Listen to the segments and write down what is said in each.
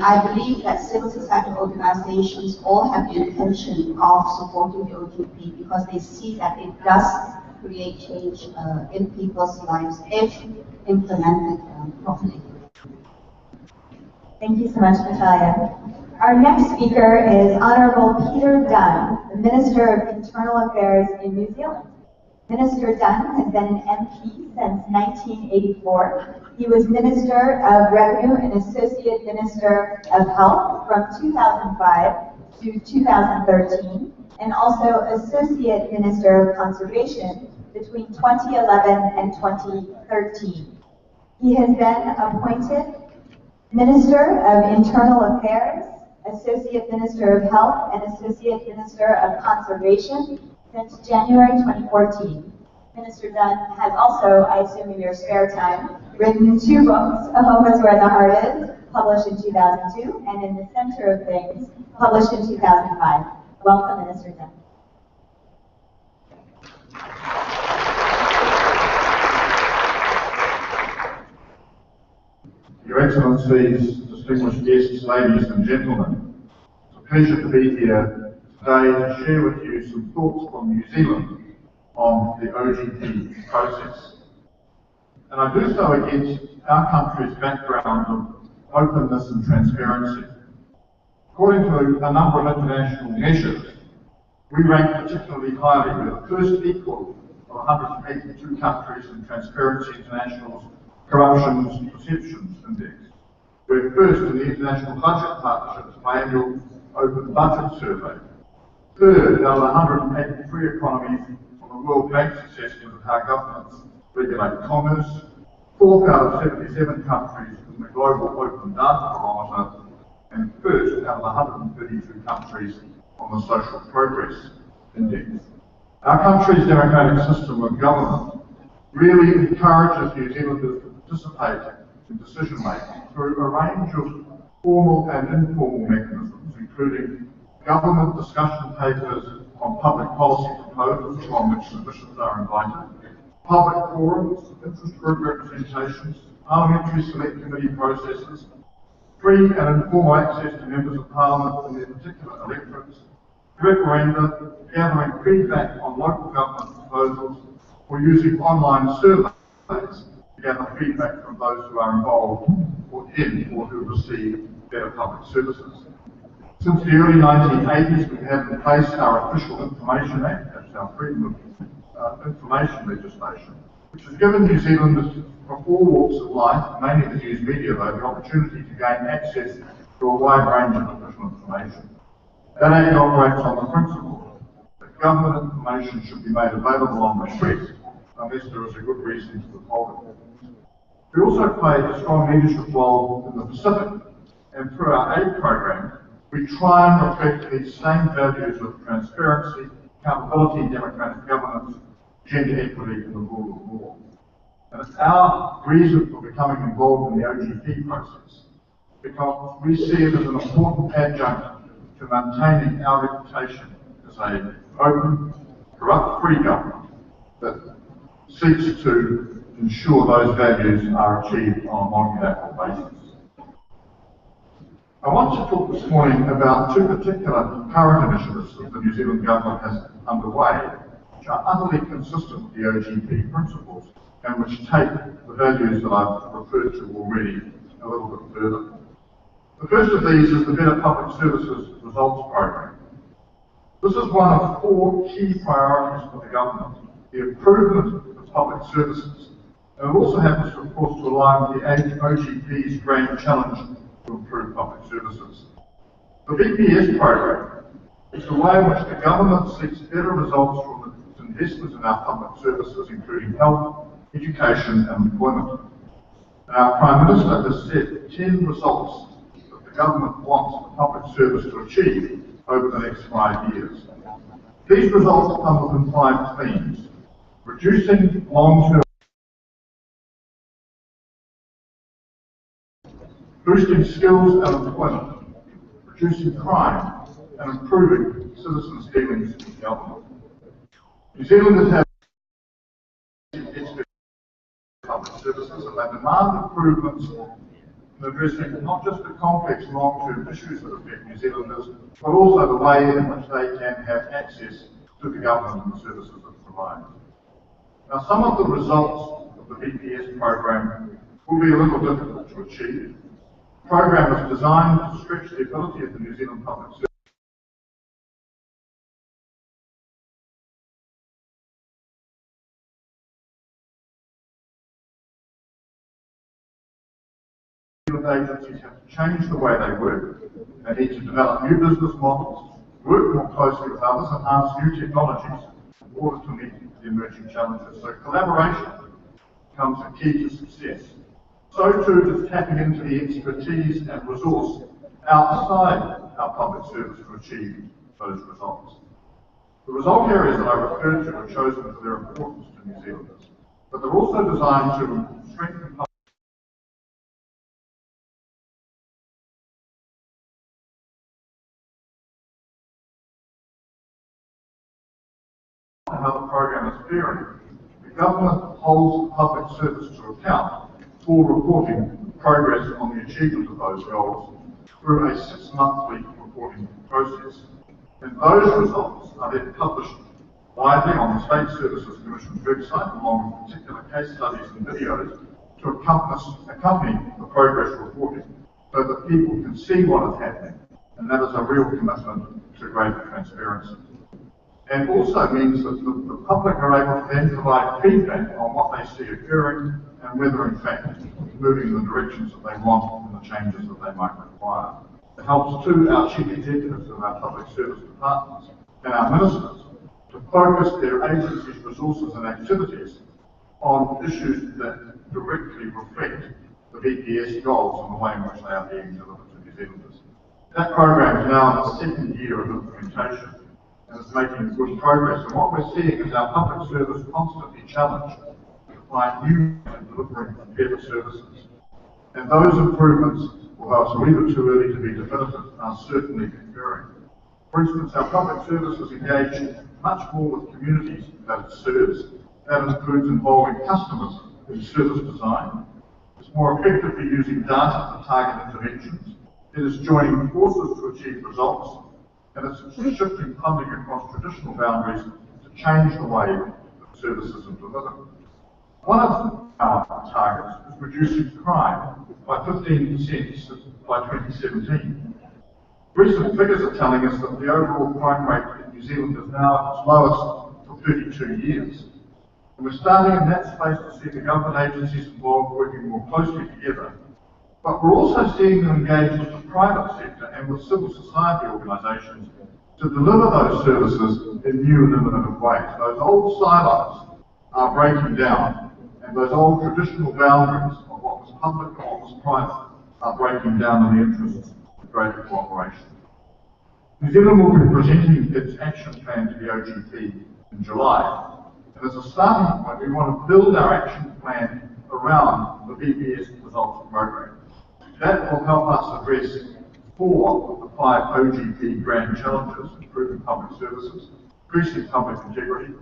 I believe that civil society organizations all have the intention of supporting the OGP because they see that it does create change in people's lives if implemented properly. Thank you so much, Natalia. Our next speaker is Honourable Peter Dunn, the Minister of Internal Affairs in New Zealand. Minister Dunn has been an MP since 1984. He was Minister of Revenue and Associate Minister of Health from 2005 to 2013, and also Associate Minister of Conservation between 2011 and 2013. He has been appointed Minister of Internal Affairs, Associate Minister of Health, and Associate Minister of Conservation since January 2014. Minister Dunn has also, I assume in your spare time, written 2 books, A Home is Where the Heart Is, published in 2002, and In the Center of Things, published in 2005. Welcome, Minister Dunn. Your Excellencies, distinguished guests, ladies and gentlemen, it's a pleasure to be here today to share with you some thoughts from New Zealand on the OGP process. And I do so against our country's background of openness and transparency. According to a number of international measures, we rank particularly highly. We're the first equal of 182 countries in Transparency International's Corruption Perceptions Index. We're first in the International Budget Partnership's biannual Open Budget Survey. Third out of 183 economies on the World Bank's assessment of how governments regulate commerce. Fourth out of 77 countries in the Global Open Data Barometer. And first out of 132 countries on the Social Progress Index. Our country's democratic system of government really encourages New Zealanders to participate in decision making through a range of formal and informal mechanisms, including government discussion papers on public policy proposals on which submissions are invited, public forums, interest group representations, parliamentary select committee processes, free and informal access to members of parliament and their particular electorates, referenda, gathering feedback on local government proposals, or using online surveys to gather feedback from those who are involved or who receive better public services. Since the early 1980s, we've had in place our Official Information Act, that's our Freedom of Information legislation, which has given New Zealanders from all walks of life, mainly the news media though, the opportunity to gain access to a wide range of official information. That act operates on the principle that government information should be made available on request unless there is a good reason to withhold it. We also played a strong leadership role in the Pacific, and through our aid program, we try and reflect these same values of transparency, accountability, democratic governance, gender equity, and the rule of law. And it's our reason for becoming involved in the OGP process, because we see it as an important adjunct to maintaining our reputation as an open, corrupt-free government that seeks to ensure those values are achieved on a multilateral basis. I want to talk this morning about 2 particular current initiatives that the New Zealand government has underway, which are utterly consistent with the OGP principles and which take the values that I've referred to already a little bit further. The first of these is the Better Public Services Results Program. This is one of 4 key priorities for the government, the improvement of public services. And it also happens, of course, to align with the OGP's grand challenge to improve public services. The BPS program is the way in which the government seeks better results from its investment in our public services, including health, education and employment. Our Prime Minister has set 10 results that the government wants the public service to achieve over the next 5 years. These results come within 5 themes: reducing long-term, boosting skills and employment, reducing crime, and improving citizens' dealings with government. New Zealanders have public services and they demand improvements in addressing not just the complex long-term issues that affect New Zealanders, but also the way in which they can have access to the government and the services it provides. Now, some of the results of the VPS program will be a little difficult to achieve. The program is designed to stretch the ability of the New Zealand Public Service agencies have to change the way they work. They need to develop new business models, work more closely with others, and harness new technologies in order to meet the emerging challenges. So collaboration becomes a key to success. So too does tapping into the expertise and resource outside our public service to achieve those results. The result areas that I referred to are chosen for their importance to New Zealanders, but they're also designed to strengthen how the program is faring. The government holds the public service to account for reporting progress on the achievement of those goals through a 6-monthly reporting process. And those results are then published widely on the State Services Commission's website, along with particular case studies and videos to accompany the progress reporting, so that people can see what is happening. And that is a real commitment to greater transparency. And also means that the public are able to then provide feedback on what they see occurring and whether in fact moving in the directions that they want and the changes that they might require. It helps too our chief executives of our public service departments and our ministers to focus their agencies' resources and activities on issues that directly reflect the VPS goals and the way in which they are being delivered to New Zealanders. That program is now in its 2nd year of implementation, and it's making good progress. And what we're seeing is our public service constantly challenged to find new ways of delivering better services. And those improvements, although it's a little bit too early to be definitive, are certainly occurring. For instance, our public service is engaged much more with communities that it serves. That includes involving customers in service design. It's more effectively using data for target interventions. It is joining forces to achieve results. And it's shifting funding across traditional boundaries to change the way that services are delivered. One of our targets is reducing crime by 15% by 2017. Recent figures are telling us that the overall crime rate in New Zealand is now at its lowest for 32 years. And we're starting in that space to see the government agencies involved working more closely together. But we're also seeing them engage with the private sector and with civil society organisations to deliver those services in new and innovative ways. Those old silos are breaking down, and those old traditional boundaries of what was public and what was private are breaking down in the interests of greater cooperation. New Zealand will be presenting its action plan to the OGP in July. And as a starting point, we want to build our action plan around the VPS results program. That will help us address 4 of the 5 OGP grand challenges: improving public services, increasing public integrity,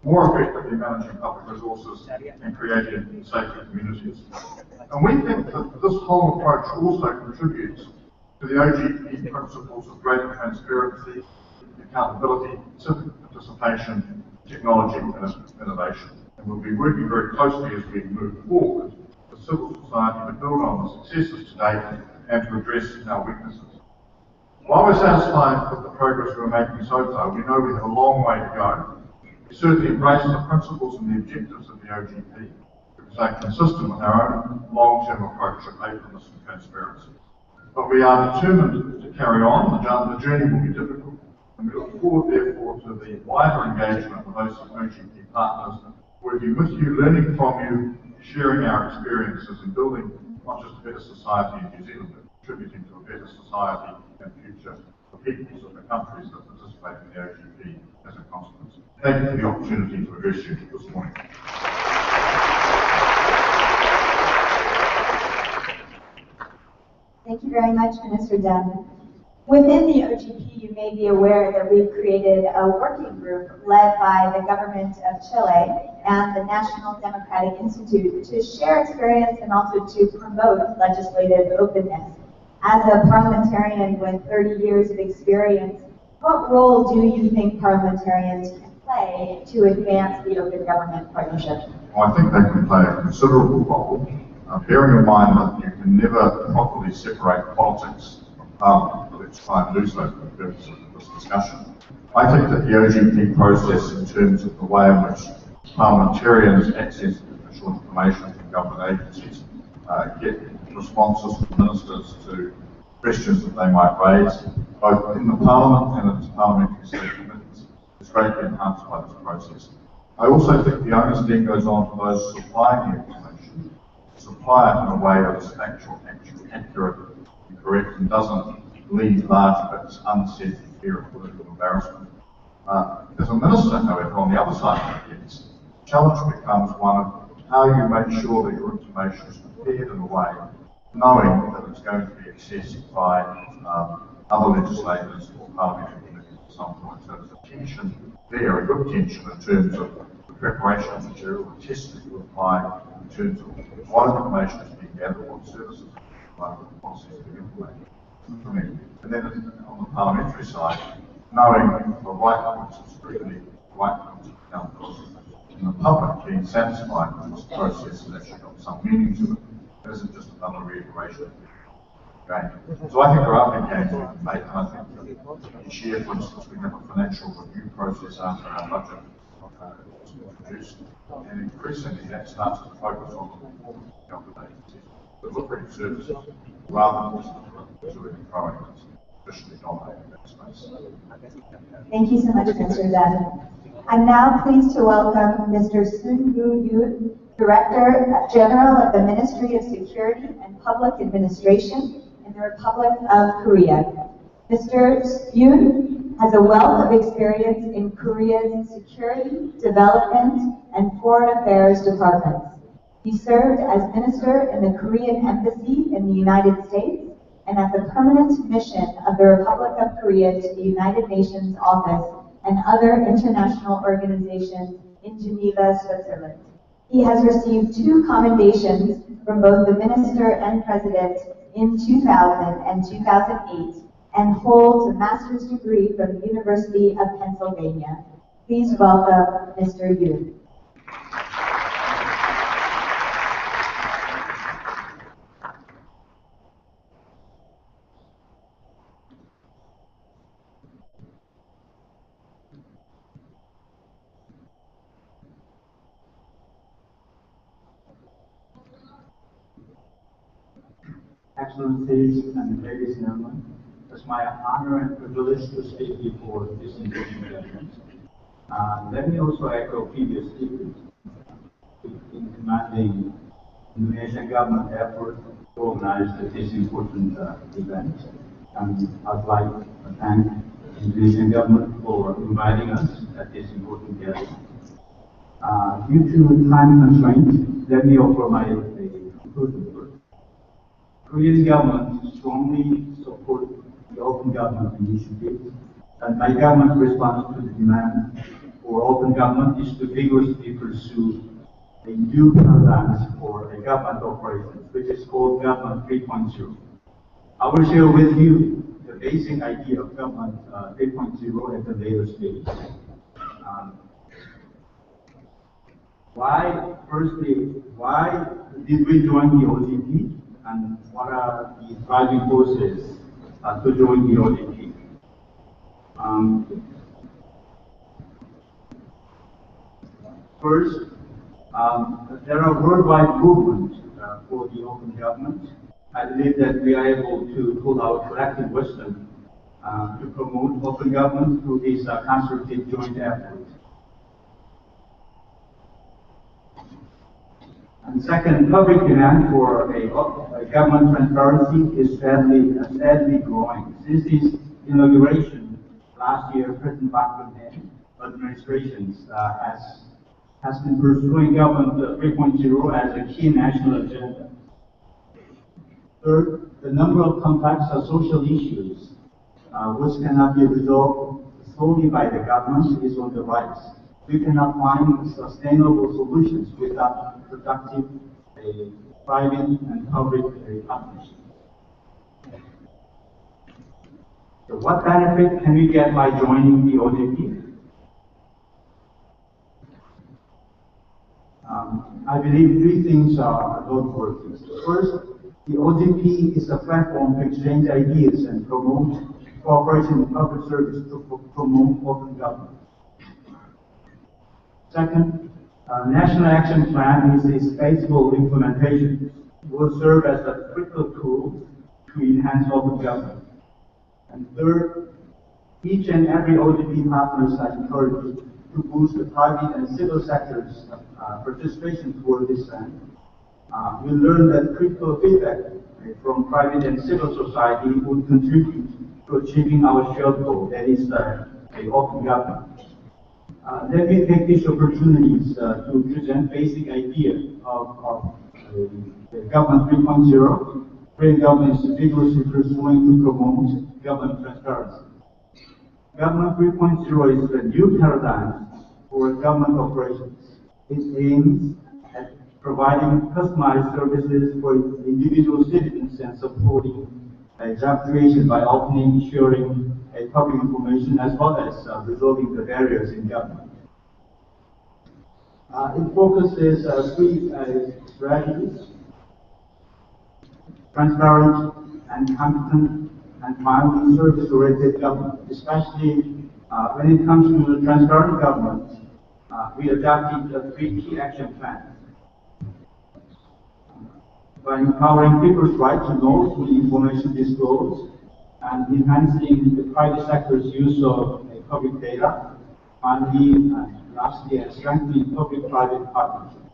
more effectively managing public resources, and creating safer communities. And we think that this whole approach also contributes to the OGP principles of greater transparency, accountability, civic participation, technology, and innovation. And we'll be working very closely as we move forward with civil society to build on the successes to date and to address our weaknesses. While we're satisfied with the progress we're making so far, we know we have a long way to go. We certainly embrace the principles and the objectives of the OGP because they're consistent with our own long-term approach of openness and transparency. But we are determined to carry on. The journey will be difficult, and we look forward, therefore, to the wider engagement with those OGP partners, working with you, learning from you, sharing our experiences, and building not just a better society in New Zealand, but contributing to a better society and future for peoples of the countries that participate in the OGP as a consequence. Thank you for the opportunity to address you this morning. Thank you very much, Minister Dunn. Within the OGP, you made may be aware that we've created a working group led by the government of Chile and the National Democratic Institute to share experience and also to promote legislative openness. As a parliamentarian with 30 years of experience, what role do you think parliamentarians can play to advance the open government partnership? Well, I think they can play a considerable role, bearing in mind that you can never properly separate politics from Parliament, but let's try and do so for the purpose of this discussion. I think that the OGP process, in terms of the way in which parliamentarians access official information from government agencies, get responses from ministers to questions that they might raise, both in the Parliament and in its parliamentary state committees, is greatly enhanced by this process. I also think the onus then goes on to those supplying the information, to supply it in a way that is factual, accurate, and correct, and doesn't leave large bits unsaid for fear of political embarrassment. As a minister, however, on the other side of the fence, the challenge becomes one of how you make sure that your information is prepared in a way knowing that it's going to be accessed by other legislators or parliamentary committees at some point. So there's a tension there, a good tension in terms of the preparation of material, the tests that you apply in terms of what information is being gathered, what services are the policies being implemented. And then on the parliamentary side, knowing the right points of scrutiny, the right points of accountability, and the public being satisfied that this process has actually got some meaning to it. It isn't just another reiteration of the game. So I think there are big gains we can make, and I think that each year, for instance, we have a financial review process after our budget is introduced, and increasingly that starts to focus on the performance of government agencies, delivering services, rather than just the growing that's traditionally dominating that space. Thank you so much, Mr. Dunn. I'm now pleased to welcome Mr. Sun Yu, Director General of the Ministry of Security and Public Administration in the Republic of Korea. Mr. Yoon has a wealth of experience in Korea's security, development, and foreign affairs departments. He served as minister in the Korean Embassy in the United States and at the Permanent Mission of the Republic of Korea to the United Nations Office and other international organizations in Geneva, Switzerland. He has received 2 commendations from both the Minister and President in 2000 and 2008 and holds a master's degree from the University of Pennsylvania. Please welcome Mr. Yu. Excellencies and ladies and gentlemen, it's my honor and privilege to speak before this engagement. Let me also echo previous speakers in commending the Indonesian government effort to organize this important event. And I'd like to thank the Indonesian government for inviting us at this important gathering. Due to time constraints, let me offer my conclusion first. Korean government strongly supports the open government initiative, and my government response to the demand for open government is to vigorously pursue a new paradigm for a government operation, which is called Government 3.0. I will share with you the basic idea of Government 3.0 at the later stage. Why did we join the OGP? And what are the driving forces to join the OGP? First, there are worldwide movements for the open government. I believe that we are able to pull our collective wisdom to promote open government through this constructive joint effort. And second, public demand for a government transparency is steadily growing. Since this inauguration last year, President Park Geun-hye administration has been pursuing Government 3.0 as a key national agenda. Third, the number of complex social issues which cannot be resolved solely by the government, is on the rise. We cannot find sustainable solutions without productive private and public partnerships. So what benefit can we get by joining the OGP? I believe three things are noteworthy. First, the OGP is a platform to exchange ideas and promote cooperation in public service to promote open government. Second, National Action Plan is a faithful implementation, will serve as a critical tool to enhance open government. And third, each and every OGP partners are encouraged to boost the private and civil sectors' participation toward this end. We learned that critical feedback from private and civil society would contribute to achieving our shared goal, that is, an open government. Let me take these opportunities to present basic idea of the Government 3.0. Korean government is vigorously pursuing to promote government transparency. Government 3.0 is the new paradigm for government operations. It aims at providing customized services for individual citizens and supporting job creation by opening, sharing public information, as well as resolving the barriers in government. It focuses three strategies: transparent and competent and finally service-oriented government. Especially when it comes to transparent government, we adopted the three key action plans. By empowering people's right to know the information disclosed and enhancing the private sector's use of public data, finally, and lastly, strengthening public-private partnerships.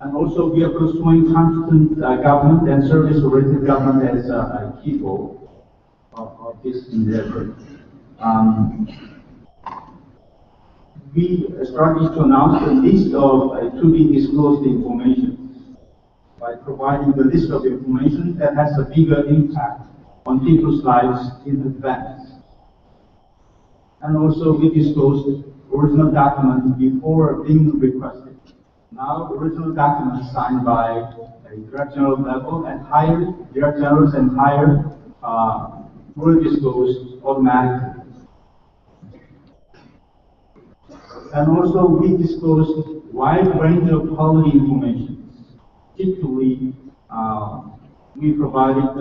And also, we are pursuing competent government and service-oriented government as a key goal of this endeavor. We started to announce the list of to be disclosed information by providing the list of information that has a bigger impact on people's lives in advance. And also, we disclosed original documents before being requested. Now, original documents signed by a Director General level and higher, Director Generals and higher were disclosed automatically. And also, we disclosed wide range of quality information. Typically, we provided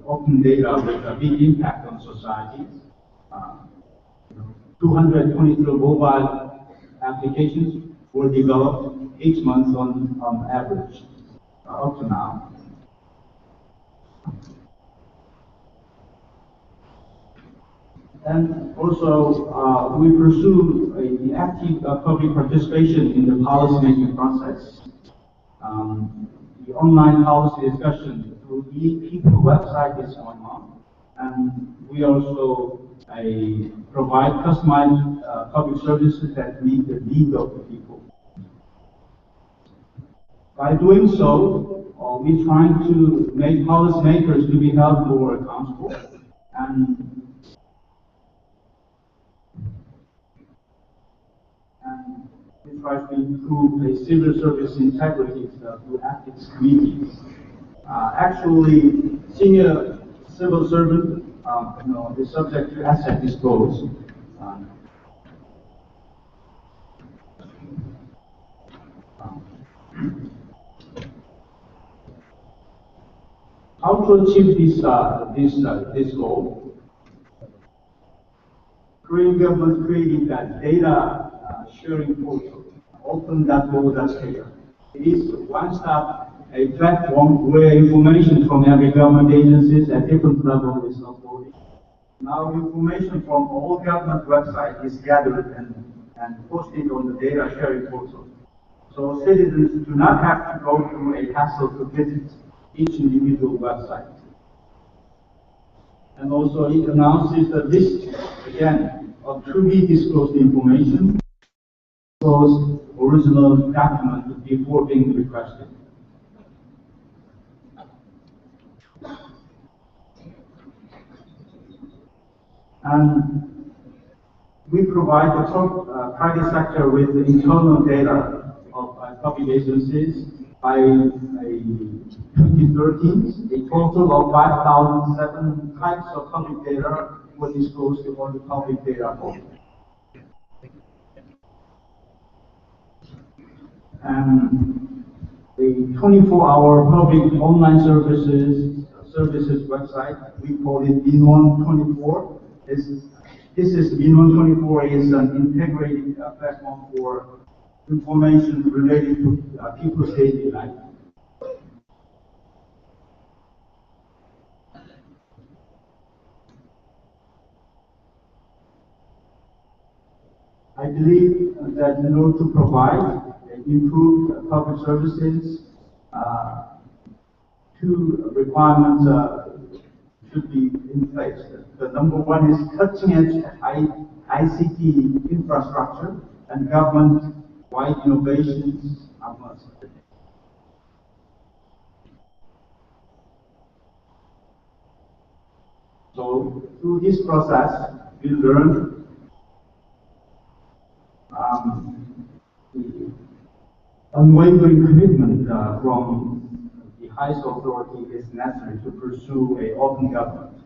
open data with a big impact on society. 223 mobile applications were developed each month on average up to now. And also, we pursue the active public participation in the policy-making process. The online policy discussion through the people website is going on, and we also provide customized public services that meet the needs of the people. By doing so, we're trying to make policymakers to be held more accountable, and we try to improve the civil service integrity through ethics committees. Actually, senior civil servant, is subject to asset disclosure. How to achieve this goal? Korean government created that data sharing portal, open.go.kr. It is one-stop platform where information from every government agencies at different levels is uploaded. Now, information from all government websites is gathered and posted on the data sharing portal. So citizens do not have to go through a hassle to visit each individual website. And also, it announces the list, again, of to be disclosed information, disclosed original document before being requested. And we provide the private sector with internal data of public agencies. By 2013, a total of 5,007 types of public data were disclosed on the public data portal. And the 24-hour public online services website, we call it Min124. This is Min124 is an integrated platform for information related to people's daily life. I believe that in order to provide improved public services, two requirements should be in place. The number one is cutting-edge ICT infrastructure, and government-wide innovations are must. So through this process, we learn the unwavering commitment from the highest authority is necessary to pursue an open government,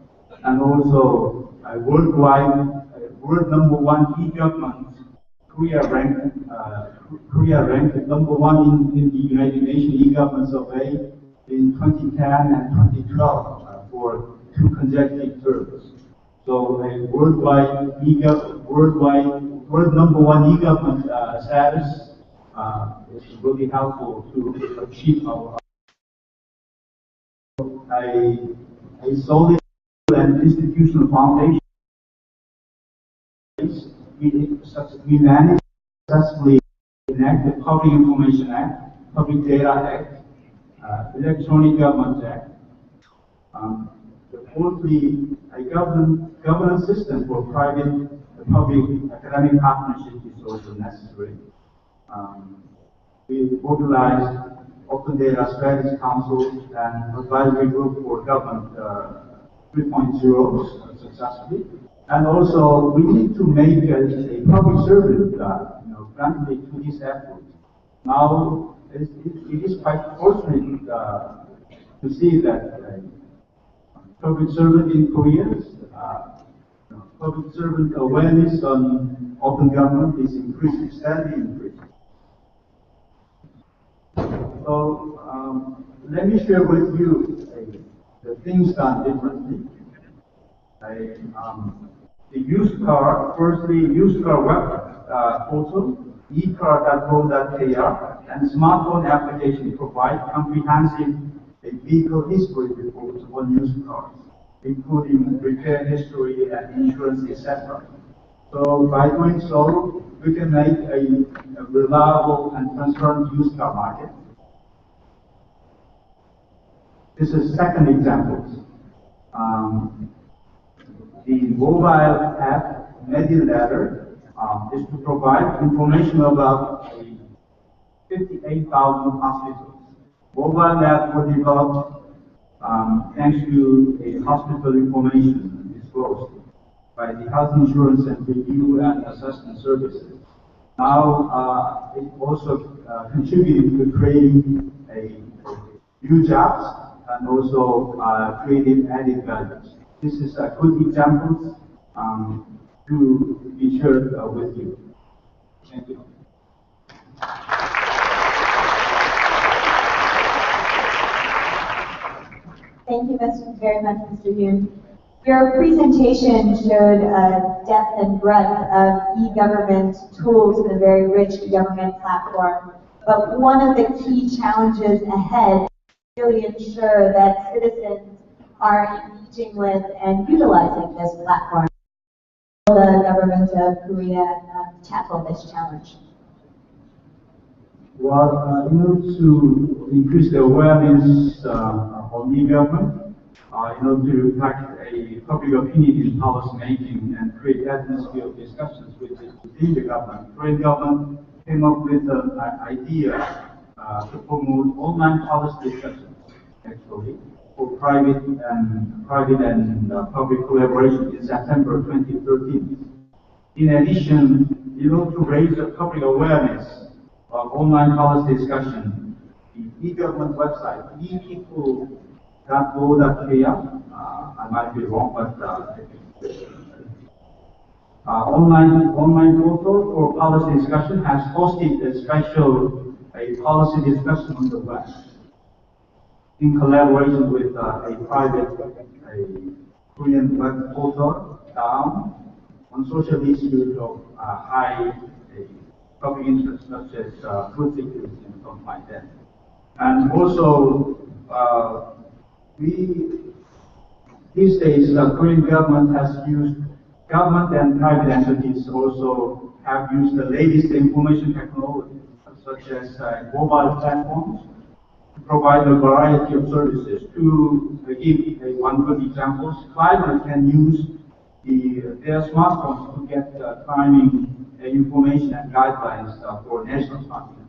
and also world number one e-government. Korea ranked number one in the United Nations e-government survey in 2010 and 2012 for 2 consecutive terms. So a world number one e-government status is really helpful to achieve our a solid and institutional foundation. We managed to successfully enact the Public Information Act, Public Data Act, Electronic Government Act. Fourthly, a governance system for private public academic partnership is also necessary. We mobilized Open Data Strategy Council and Advisory Group for Government 3.0 successfully. And also, we need to make a public servant friendly to this effort. Now, it is quite fortunate to see that public servant in Korea, public servant awareness on open government is increasing, steadily increasing. So let me share with you the things done differently. The used car, firstly, used car web portal, ecar.go.kr, and smartphone application provide comprehensive vehicle history reports on used cars, including repair history and insurance, etc. So by doing so, we can make a reliable and transparent used car market. This is second example. The mobile app MediLetter is to provide information about 58,000 hospitals. Mobile app was developed thanks to a hospital information disclosed by the Health Insurance and Review and Assessment Services. Now it also contributed to creating new jobs and also creating added values. This is a good example to be shared with you. Thank you. Thank you very much, Mr. Yoon. Your presentation showed a depth and breadth of e-government tools in a very rich government platform. But one of the key challenges ahead is really ensure that citizens are engaging with and utilizing this platform. How will the government of Korea tackle this challenge? Well, in order to increase the awareness on e-government, in order to impact a public opinion in policy making and create atmosphere of discussions within the government, Korean government came up with an idea to promote online policy discussions, actually. for private and public collaboration in September 2013. In addition, in order to raise the public awareness of online policy discussion, the e-government website, epeople.go.kr, I might be wrong, but online portal for policy discussion has hosted a policy discussion on the web in collaboration with a Korean web portal down on social issues of high public interest, such as food security and something like that. And also, these days, the Korean government and private entities also have used the latest information technology, such as mobile platforms, to provide a variety of services. To give one good example, clients can use their smartphones to get timing information and guidelines for national parties.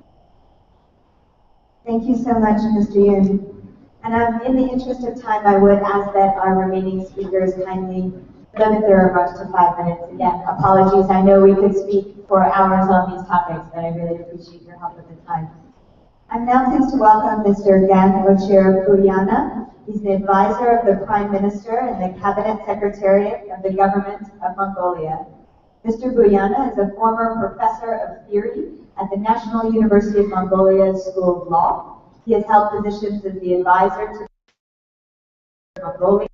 Thank you so much, Mr. Yoon. And in the interest of time, I would ask that our remaining speakers kindly limit their remarks to 5 minutes. Again, apologies. I know we could speak for hours on these topics, but I really appreciate your help with the time. I'm now pleased to welcome Mr. Gan Buyana. He's the advisor of the Prime Minister and the Cabinet Secretariat of the Government of Mongolia. Mr. Buyana is a former professor of theory at the National University of Mongolia School of Law. He has held positions as the advisor to the Mongolia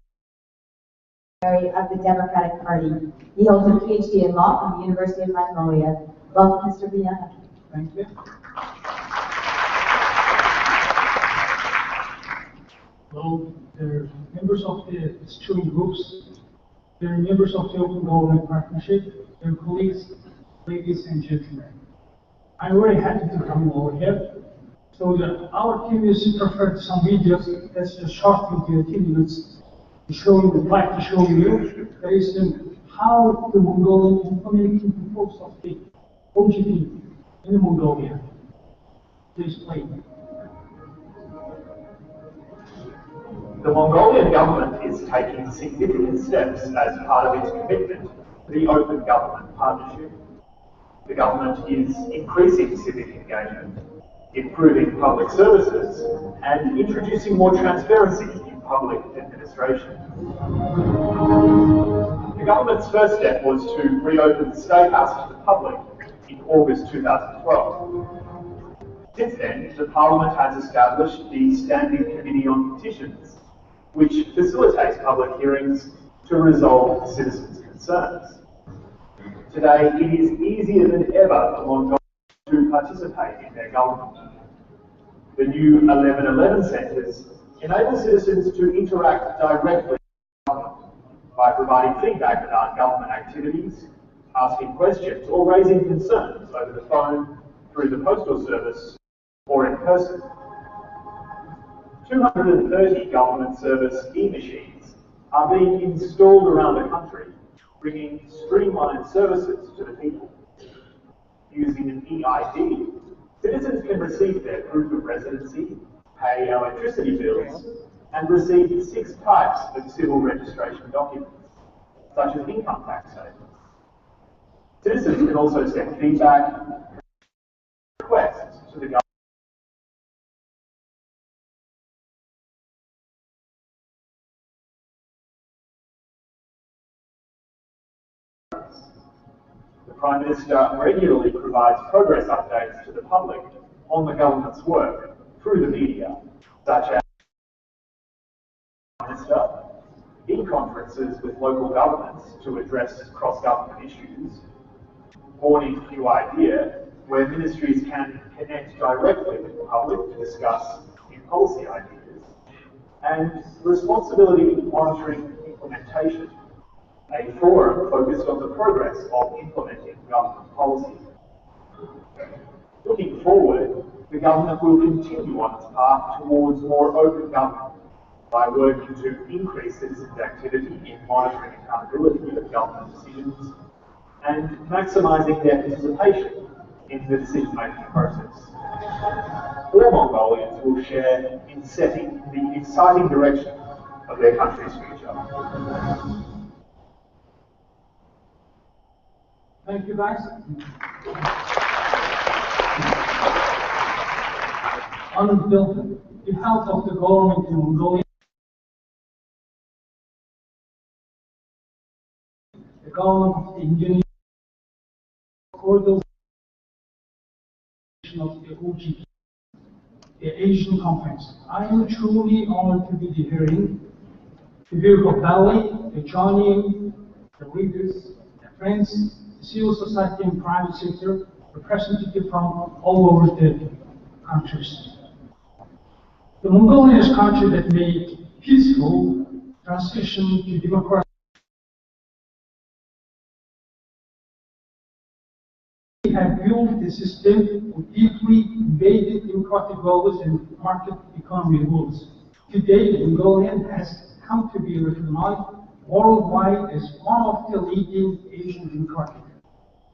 of the Democratic Party. He holds a PhD in law from the University of Mongolia. Welcome, Mr. Buyana. Thank you. Well, they're members of the steering groups, they're members of the Open Government Partnership, they're colleagues, ladies and gentlemen. I'm very happy to come over here. So our team is prepared some videos. That's a short video, 10 minutes, to show you, would like to show you, that is how the Mongolian implementing the focus of the OGP in Mongolia. Please play. The Mongolian government is taking significant steps as part of its commitment to the Open Government Partnership. The government is increasing civic engagement, improving public services, and introducing more transparency in public administration. The government's first step was to reopen the State House to the public in August 2012. Since then, the Parliament has established the Standing Committee on Petitions, which facilitates public hearings to resolve citizens' concerns. Today, it is easier than ever for Mongolians to participate in their government. The new 1111 centres enable citizens to interact directly with government by providing feedback about government activities, asking questions, or raising concerns over the phone, through the postal service, or in person. 230 government service e-machines are being installed around the country, bringing streamlined services to the people. Using an e-ID, citizens can receive their proof of residency, pay electricity bills, and receive 6 types of civil registration documents, such as income tax statements. Citizens can also send feedback and requests to the government. The Prime Minister regularly provides progress updates to the public on the government's work through the media, such as Prime Minister, e-conferences with local governments to address cross-government issues, Morning New Idea, where ministries can connect directly with the public to discuss new policy ideas, and Responsibility Monitoring Implementation, a forum focused on the progress of implementing government policy. Looking forward, the government will continue on its path towards more open government by working to increase citizens' activity in monitoring accountability of government decisions and maximising their participation in the decision-making process. All Mongolians will share in setting the exciting direction of their country's future. Thank you, guys. On the behalf of the government in Mongolia, the government of the Indonesian, for the of the OGP, the Asian Conference. I am truly honored to be hearing the view of Bali, the joining, the leaders, the friends, the civil society and private sector, representatives from all over the countries. The Mongolian is a country that made peaceful transition to democracy. We have built a system with deeply embedded democratic values and market economy rules. Today, the Mongolian has come to be recognized worldwide as one of the leading Asian democracies.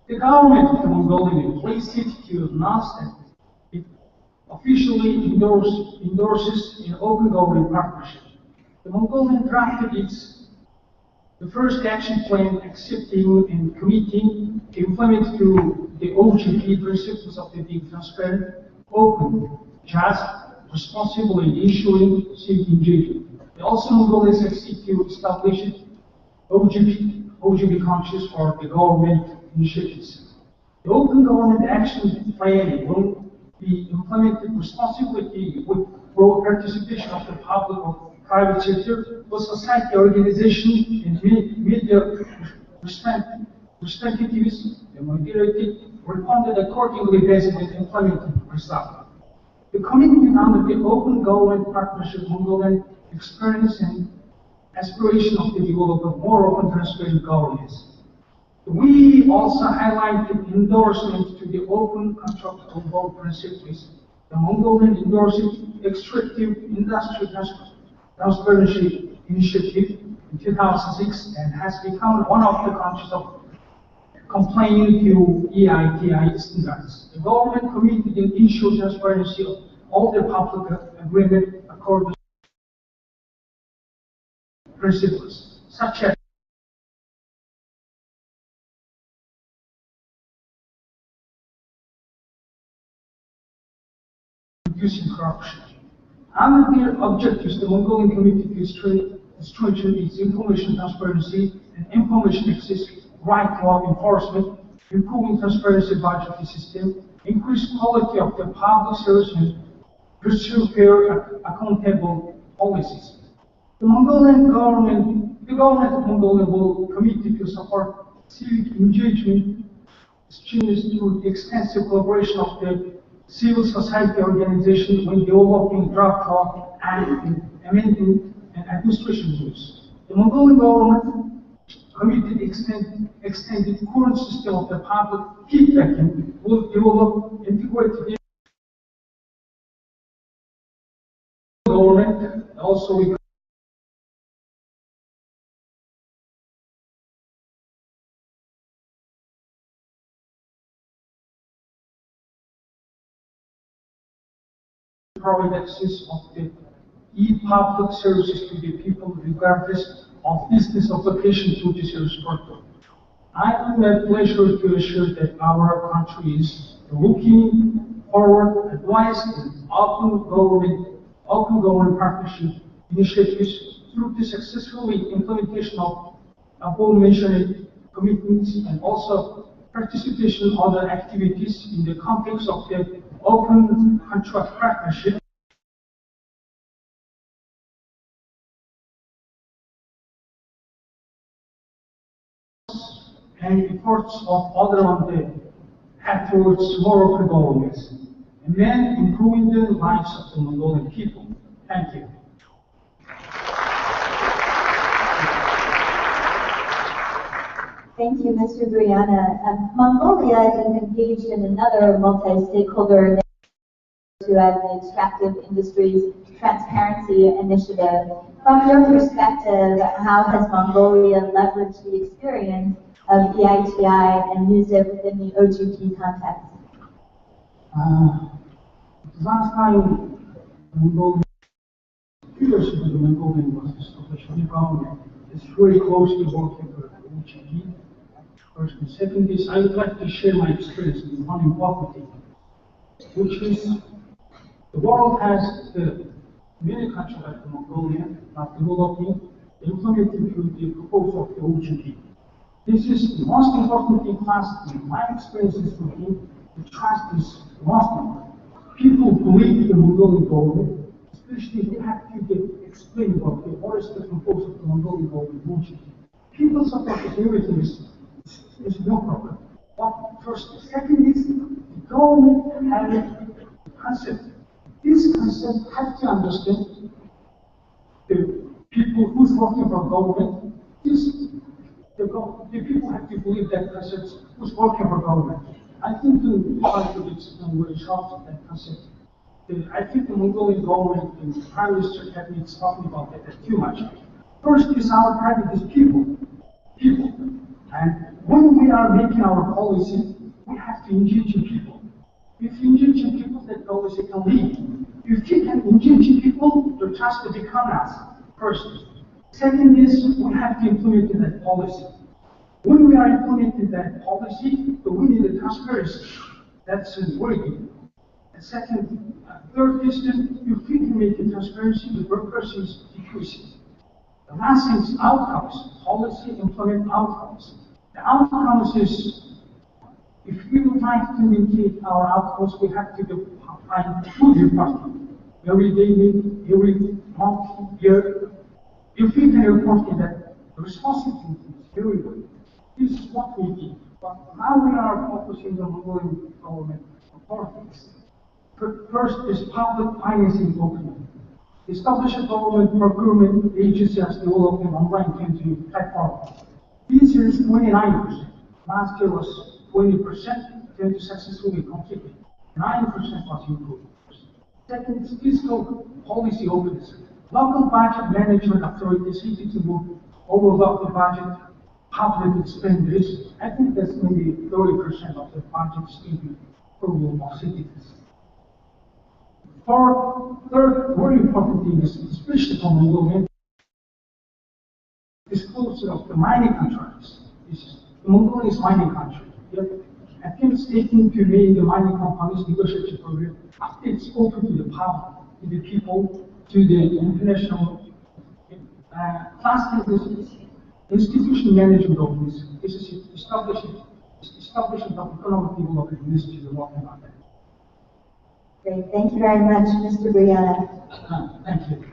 The government of the Mongolian placed it to announce that it officially endorses an open government partnership. The Mongolian drafted the first action plan accepting and committing to implement through the OGP principles of the being transparent, open, just, responsible, and ensuring civic engagement. The also Mongolia succeeded to establish OGP countries for the government initiatives. The Open Government Action Plan will be implemented responsibly with broad participation of the public or private sector, for society organization, and media representatives, and moderated, responded accordingly based on implemented results. The commitment under the Open Government Partnership Mongolian experience and aspiration of the development of more open, transparent governance. We also highlighted endorsement to the open contract of all principles. The Mongolian endorsed extractive industry transparency initiative in 2006 and has become one of the countries of complying to EITI standards. The government committed to ensure transparency of all the public agreement according to principles, such as reducing corruption. Under their objectives, the Mongolian committed to strengthen its information transparency and information access, right law enforcement, improving transparency budgeting system, increase quality of the public service, and pursue fair, accountable policies. The government of Mongolia will commit to support civic engagement students through the extensive collaboration of the civil society organization when developing draft law and amending and administration rules. The Mongolian government committed extended current system of the public feedbacking will develop integrated government. Also, we provide access of the e-public services to the people regardless of business of location to the service portal. I am a pleasure to assure that our country is looking forward, advised, and open government partnership initiatives through the successful implementation of above mentioned commitments and also participation in other activities in the context of the open contract partnership. And efforts of other on the path towards more open governments, and then improving the lives of the Mongolian people. Thank you. Thank you, Mr. Brianna. Mongolia is engaged in another multi-stakeholder to add the extractive industries transparency initiative. From your perspective, how has Mongolia leveraged the experience of EITI and used it within the OGP context? last time the Mongolian leadership of the Mongolian was established, new government is very closely working with the OGP. First and second is I would like to share my experience in one important thing, which is the world has many countries like the Mongolia are developing, implementing through the proposal of the OGP. This is the most important thing. Last in my experiences with him, the trust is most important. People believe the Mongolian government, especially they have to get explained about what is the proposal of the Mongolian government OGP. People support everything is no problem. But first, second is the government has a concept. This concept has to understand the people who's working for government. The people have to believe that concept who's working for government. I think to try to explain very short that concept. I think the Mongolian government and Prime Minister Cabinet is talking about that too much. First is our target is people. And when we are making our policy, we have to engage in people. If you engage in people, that policy can lead. If you can engage in people, the trust will become us, first. Second is, we have to implement that policy. When we are implementing that policy, we need a transparency. That's very good. And third is that if we can make a transparency, the workers is decreasing. The last thing is outcomes. Policy implement outcomes. The outcomes is, if we would like to indicate our outcomes, we have to find two reporting. Every day, every month, year. If we can report that, the responsibility is very good. This is what we did. But now we are focusing on Mongolian government authorities. First is public financing document. Establish a government procurement agency as developing online tendering platform. This year is 29%. Last year was 20%, tend successfully completed. 9% was improved. Second is fiscal policy openness. Local budget management authorities need to move over local budget, public expenditures. I think that's maybe 30% of the budget still approval of citizens. Third, very important thing is, especially for Mongolia, disclosure of the mining contracts. Mongolia is mining country. I think it's taking to make the mining companies negotiation program after it's open to the public, to the people, to the international institution management of this. This is establishing of economic development ministries are working on that. Great, thank you very much, Mr. Brianna. Thank you.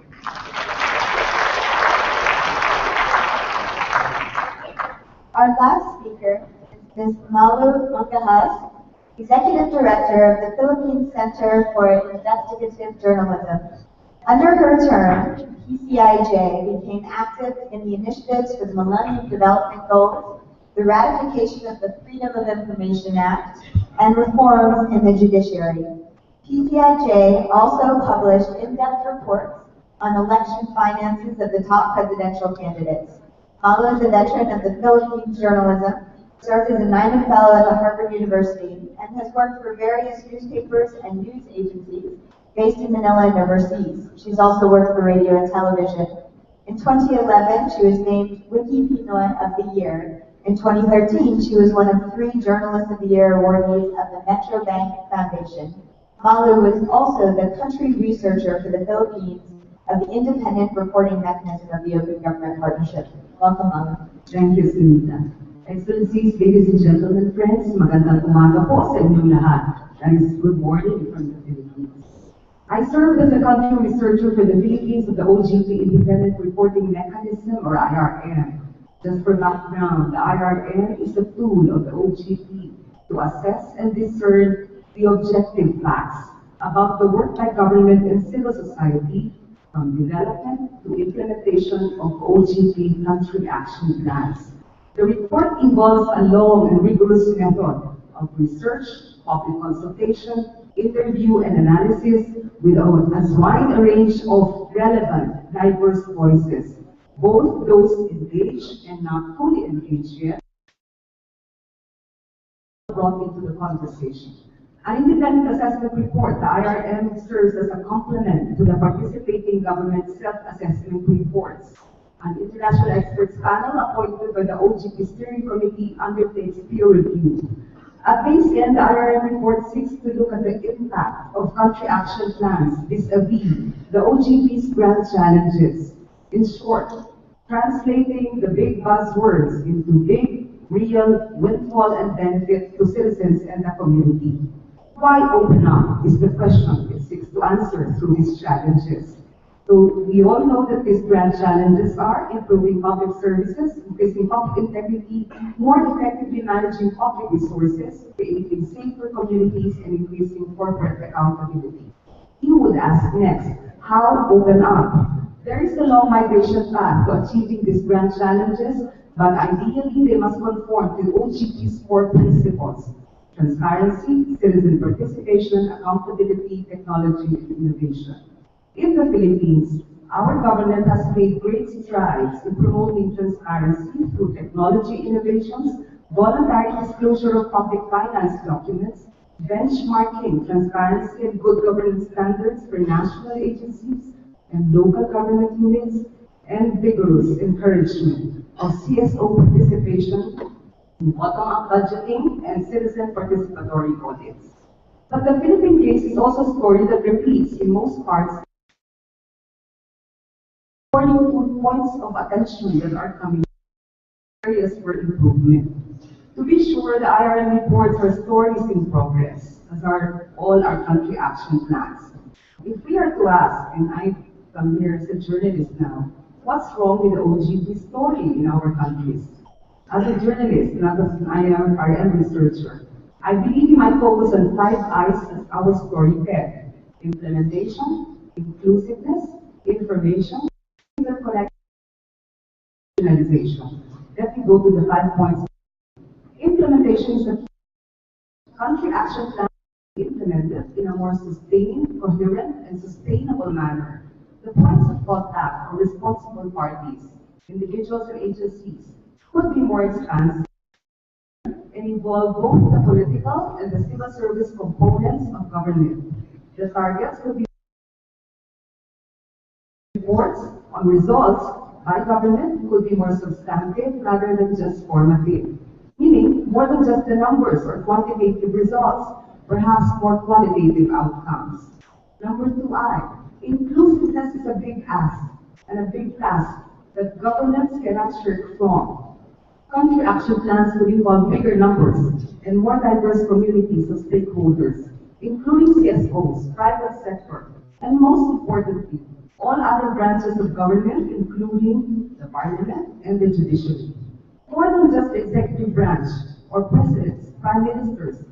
Our last speaker is Ms. Malu Mangahas, Executive Director of the Philippine Center for Investigative Journalism. Under her term, PCIJ became active in the initiatives for the Millennium Development Goals, the ratification of the Freedom of Information Act, and reforms in the judiciary. PCIJ also published in-depth reports on election finances of the top presidential candidates. Malu is a veteran of the Philippine journalism, served as a Nyman Fellow at the Harvard University, and has worked for various newspapers and news agencies based in Manila and overseas. She's also worked for radio and television. In 2011, she was named Wiki Pinoy of the Year. In 2013, she was one of 3 Journalist of the Year awardees of the Metro Bank Foundation. Malu was also the country researcher for the Philippines of the Independent Reporting Mechanism of the Open Government Partnership. Welcome, Malu. Thank you, Sunita. Excellencies, ladies and gentlemen, friends, magandang umaga po sa inyong lahat. That is good morning from the Philippines. I served as a country researcher for the Philippines of the OGP Independent Reporting Mechanism, or IRM. Just for background, the IRM is a tool of the OGP to assess and discern the objective facts about the work by government and civil society, from development to implementation of OGP country action plans. The report involves a long and rigorous method of research, public consultation, interview and analysis with as wide a range of relevant, diverse voices, both those engaged and not fully engaged yet, brought into the conversation. An independent assessment report, the IRM, serves as a complement to the participating government self-assessment reports. An international experts panel appointed by the OGP Steering Committee undertakes peer review. At base end, the IRM report seeks to look at the impact of country action plans vis-a-vis the OGP's grand challenges. In short, translating the big buzzwords into big, real windfall and benefit to citizens and the community. Why open up is the question it seeks to answer through these challenges. So we all know that these grand challenges are improving public services, increasing public integrity, more effectively managing public resources, creating safer communities, and increasing corporate accountability. You would ask next, how open up? There is a long migration path to achieving these grand challenges, but ideally they must conform to OGP's core principles: transparency, citizen participation, accountability, technology, and innovation. In the Philippines, our government has made great strides in promoting transparency through technology innovations, voluntary disclosure of public finance documents, benchmarking transparency and good governance standards for national agencies and local government units, and vigorous encouragement of CSO participation in bottom-up budgeting and citizen participatory audits. But the Philippine case is also a story that repeats in most parts, according to points of attention that are coming, areas for improvement. To be sure, the IRM reports are stories in progress, as are all our country action plans. If we are to ask, and I come here as a journalist now, what's wrong with the OGP story in our countries? As a journalist, not as an IRM researcher, I believe we might focus on 5 I's as our story head: implementation, inclusiveness, information, interconnection, regionalization. Let me go to the 5 points. Implementation is the key. Country action plans are implemented in a more sustained, coherent, and sustainable manner. The points of contact for responsible parties, individuals and agencies, could be more expansive and involve both the political and the civil service components of government. The targets could be reports on results by government could be more substantive rather than just formative, meaning more than just the numbers or quantitative results, perhaps more qualitative outcomes. Number 2I, inclusiveness is a big ask and a big task that governments cannot shirk from. Country action plans will involve bigger numbers and more diverse communities of stakeholders, including CSOs, private sector, and most importantly, all other branches of government, including the parliament and the judiciary. More than just the executive branch or presidents, prime ministers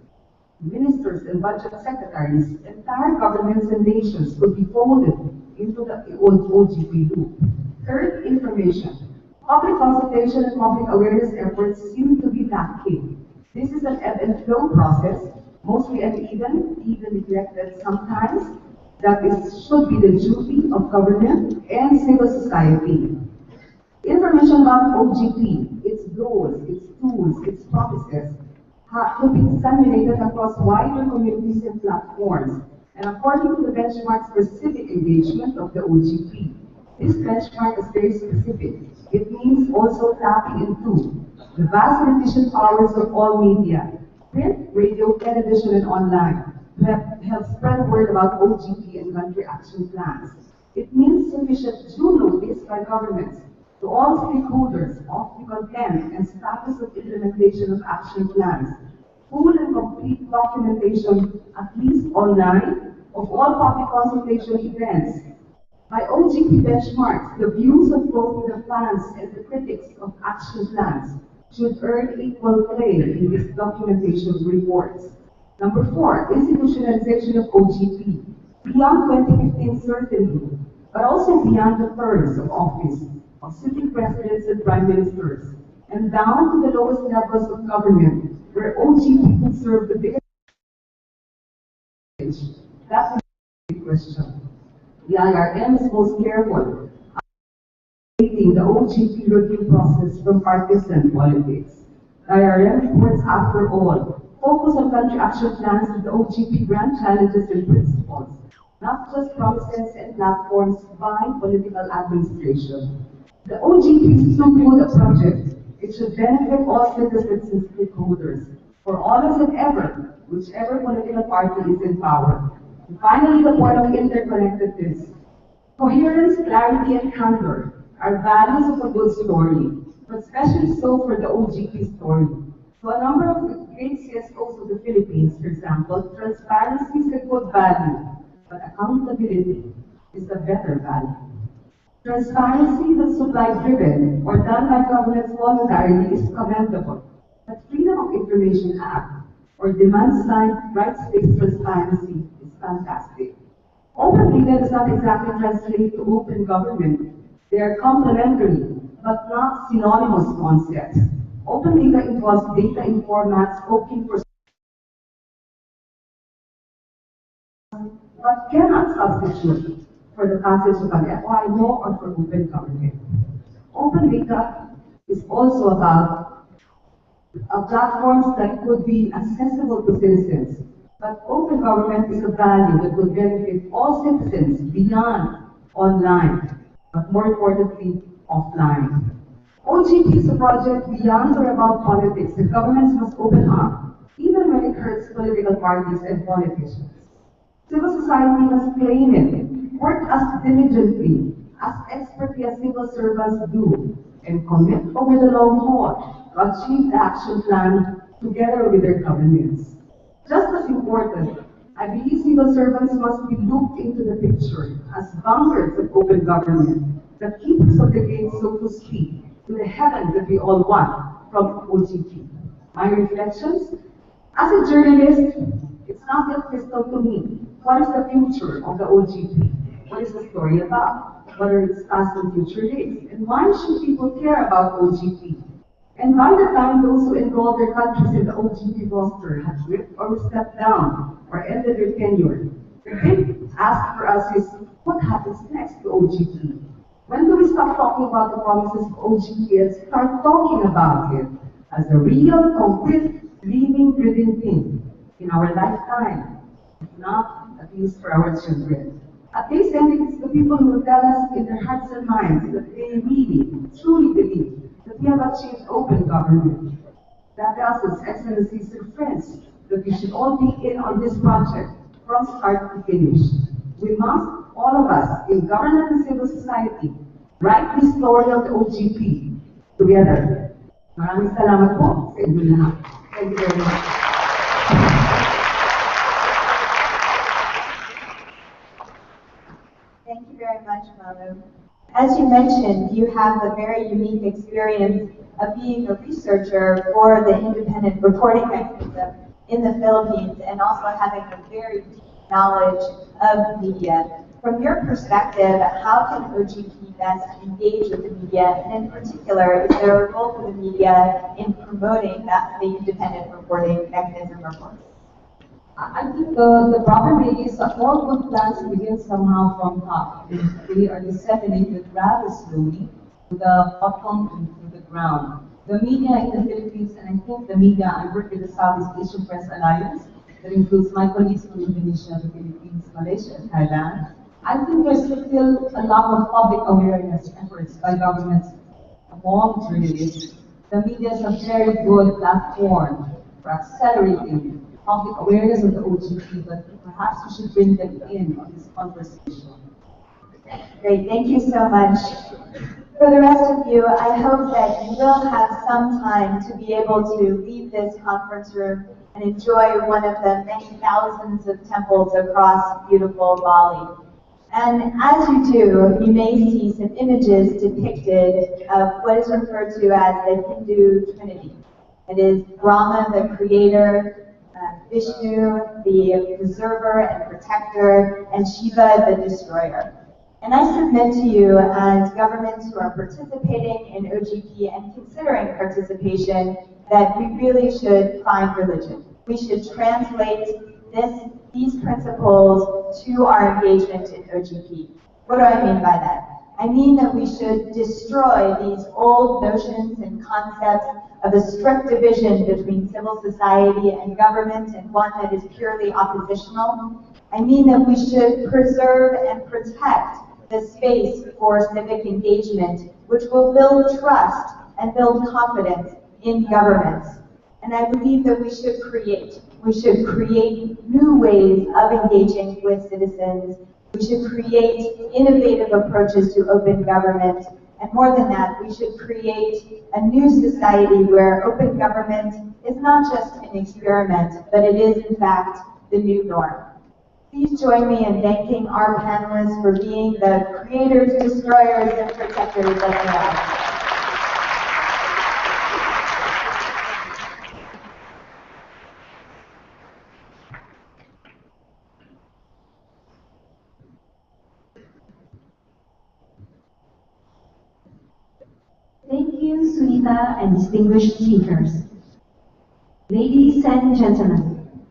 and budget secretaries, entire governments and nations could be folded into the OGP loop. Third, information. Public consultation and public awareness efforts seem to be lacking. This is an ebb and flow process, mostly uneven, even neglected sometimes. That should be the duty of government and civil society. Information about OGP, its goals, its tools, its promises, could be disseminated across wider communities and platforms, and according to the benchmark for civic engagement of the OGP. This benchmark is very specific. It means also tapping into the vast and efficient powers of all media, print, radio, television, and online, to help spread word about OGP and country action plans. It means sufficient due notice by governments to all stakeholders of the content and status of implementation of action plans, full and complete documentation, at least online, of all public consultation events. By OGP benchmarks, the views of both the fans and the critics of action plans should earn equal play in these documentation reports. Number 4, institutionalization of OGP, beyond 2015 certainly, but also beyond the terms of office of sitting presidents and prime ministers, and down to the lowest levels of government, where OGP can serve the biggest. That's the question. The IRM is most careful taking the OGP review process from partisan politics. The IRM reports, after all, focus on country action plans with the OGP grand challenges and principles, not just promises and platforms by political administration. The OGP is too good a project. It should benefit all citizens and stakeholders, for always and ever, whichever political party is in power. And finally, the point of interconnectedness. Coherence, clarity, and candor are values of a good story, but especially so for the OGP story. To a number of the great CSOs of the Philippines, for example, transparency is a good value, but accountability is a better value. Transparency that's supply-driven or done by governments voluntarily is commendable, but Freedom of Information Act or demand-side rights-based transparency is fantastic. Open data does not exactly translate to open government. They are complementary, but not synonymous concepts. Open data involves data in formats spoken for, but cannot substitute for the passage of an FOI law or for open government. Open data is also about platforms that could be accessible to citizens. But open government is a value that will benefit all citizens beyond online, but more importantly, offline. OGP is a project beyond or above politics. The governments must open up, even when it hurts political parties and politicians. Civil society must claim it, work as diligently, as expertly as civil servants do, and commit over the long haul to achieve the action plan together with their governments. Just as important, I believe civil servants must be looped into the picture as vanguards of open government, the keepers of the gate, so to speak, to the heaven that we all want from OGP. My reflections? As a journalist, it's not yet crystal to me. What is the future of the OGP? What is the story about? What are its past and future days? And why should people care about OGP? And by the time those who enrolled their countries in the OGP roster have quit or stepped down or ended their tenure, the big ask for us is, what happens next to OGP? When do we stop talking about the promises of OGP and start talking about it as a real, concrete, living, breathing thing in our lifetime, if not at least for our children? At this end, it's the people who will tell us in their hearts and minds that they really, truly believe that we have achieved open government. That tells us, Excellencies and friends, that we should all be in on this project from start to finish. We must, all of us, in government and civil society, write the story of the OGP together. Maraming salamat po sa inyo lahat. Thank you very much. Thank you very much, Malu. As you mentioned, you have the very unique experience of being a researcher for the independent reporting mechanism in the Philippines and also having a very deep knowledge of media. From your perspective, how can OGP best engage with the media? And in particular, is there a role for the media in promoting the independent reporting mechanism report? I think the problem is that all good plans begin somehow from top. They are disseminated rather slowly to the bottom and to the ground. The media in the Philippines, and I think the media, I work with the Southeast Asian Press Alliance, that includes my colleagues from Indonesia, the Philippines, Malaysia, and Thailand. I think there's still a lot of public awareness efforts by governments among journalists. The media is a very good platform for accelerating public awareness of the OGP, but perhaps we should bring them in on this conversation. Great, thank you so much. For the rest of you, I hope that you will have some time to be able to leave this conference room and enjoy one of the many thousands of temples across beautiful Bali. And as you do, you may see some images depicted of what is referred to as the Hindu Trinity. It is Brahma, the creator, Vishnu, the preserver and protector, and Shiva, the destroyer. And I submit to you, as governments who are participating in OGP and considering participation, that we really should find religion. We should translate these principles to our engagement in OGP. What do I mean by that? I mean that we should destroy these old notions and concepts of a strict division between civil society and government and one that is purely oppositional. I mean that we should preserve and protect the space for civic engagement, which will build trust and build confidence in governments. And I believe that we should create new ways of engaging with citizens. We should create innovative approaches to open government. And more than that, we should create a new society where open government is not just an experiment, but it is in fact the new norm. Please join me in thanking our panelists for being the creators, destroyers, and protectors that they are. Thank you, Sunita and distinguished speakers. Ladies and gentlemen,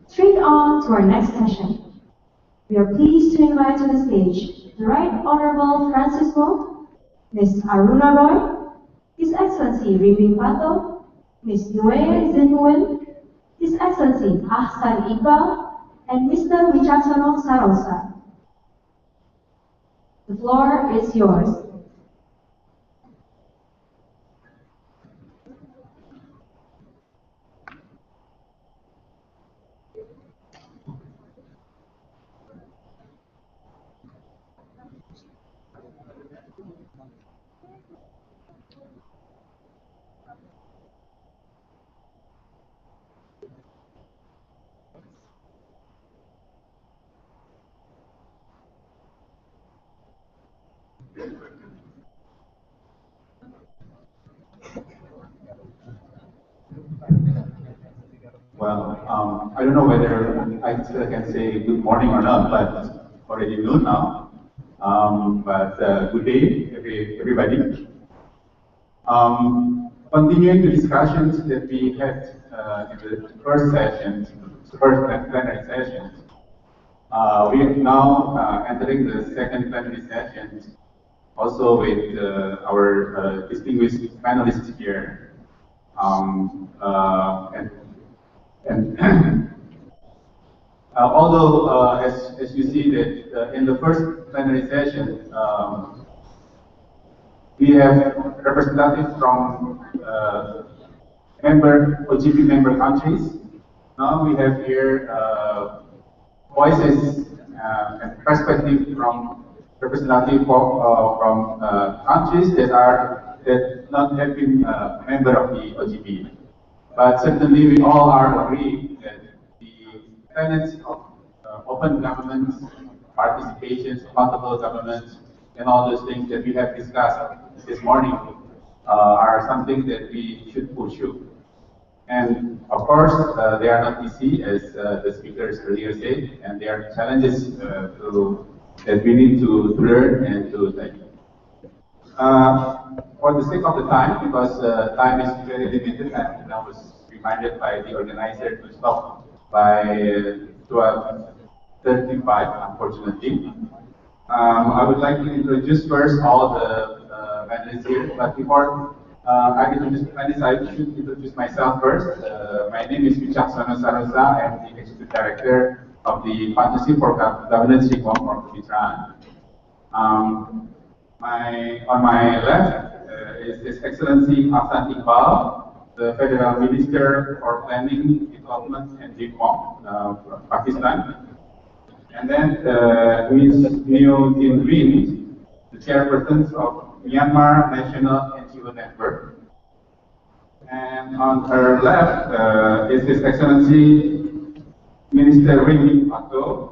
straight on to our next session. We are pleased to invite to the stage the Right Honorable Francis Wong, Ms. Aruna Roy, His Excellency Riming Pato, Ms. Nuea Zenuel, His Excellency Ahsan Iqbal, and Mr. Wicaksono Sarosa. The floor is yours. Well, I don't know whether I still can say good morning or not, but already noon now. Good day, everybody. Continuing the discussions that we had in the first session, first plenary session, we are now entering the second plenary session, also with our distinguished panelists here. Although, as you see that in the first plenary session, we have representatives from OGP member countries. Now we have here voices and perspective from representatives from countries that not have been a member of the OGP. But certainly we all are agreed that the tenets of open government, participation, accountable government, and all those things that we have discussed this morning are something that we should pursue. And of course, they are not easy, as the speakers earlier said, and they are challenges that we need to learn and to take. For the sake of the time, because time is very limited, and I was reminded by the organizer to stop by 12:35, unfortunately. I would like to introduce first all the panelists here, but before I introduce the panelists, I should introduce myself first. My name is Wicaksono Sarosa. I am the Executive Director of the Partnership for Governance Reform for Kemitraan. On my left is His Excellency Ahsan Iqbal, the Federal Minister for Planning, Development and Reform from Pakistan. And then Ms. Neo Tin Win, the Chairperson of Myanmar National NGO Network. And on her left is His Excellency Minister Riming Pato,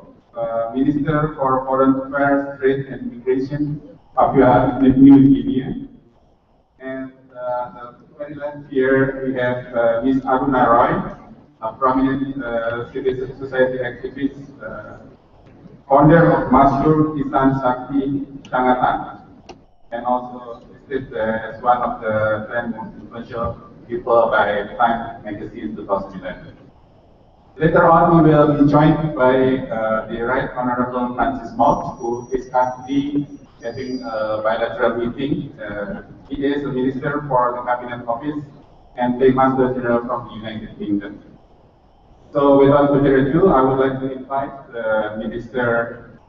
Minister for Foreign Affairs, Trade and Immigration, Papua New Guinea. And the very left here we have Ms. Aruna Roy, a prominent civil society activist, founder of Masur Kisan Shakti Sangatan, and also listed as one of the 10 most influential people by Time magazine 2011. Later on, we will be joined by the Right Honorable Francis Mott, who is currently getting a bilateral meeting. He is a minister for the Cabinet Office and Paymaster General from the United Kingdom. So without further ado, I would like to invite Minister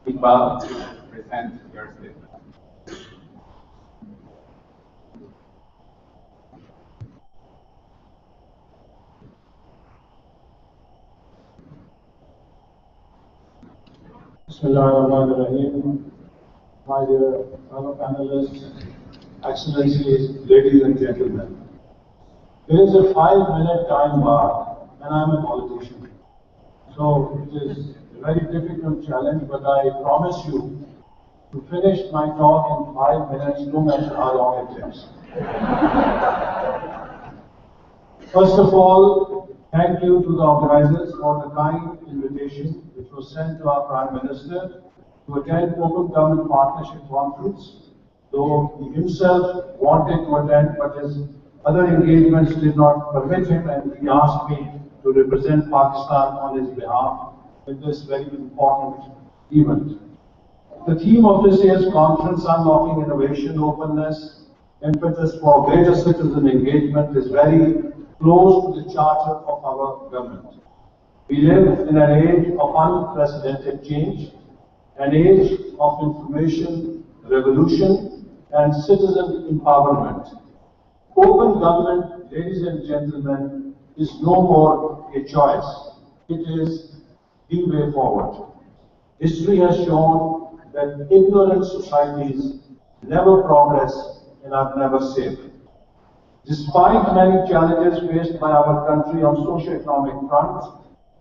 Iqbal to present your statement. Bismillahirrahmanirrahim. My dear fellow panelists, Excellencies, ladies and gentlemen. There is a 5-minute time bar, and I'm a politician. So it is a very difficult challenge, but I promise you to finish my talk in 5 minutes, no matter how long it takes. First of all, thank you to the organizers for the kind invitation which was sent to our Prime Minister to attend Open Government Partnership Conference, though he himself wanted to attend, but his other engagements did not permit him, and he asked me to represent Pakistan on his behalf in this very important event. The theme of this year's conference, Unlocking Innovation, Openness, Impetus for Greater Citizen Engagement, is very close to the charter of our government. We live in an age of unprecedented change, an age of information revolution and citizen empowerment. Open government, ladies and gentlemen, is no more a choice. It is the way forward. History has shown that ignorant societies never progress and are never safe. Despite many challenges faced by our country on socio-economic front,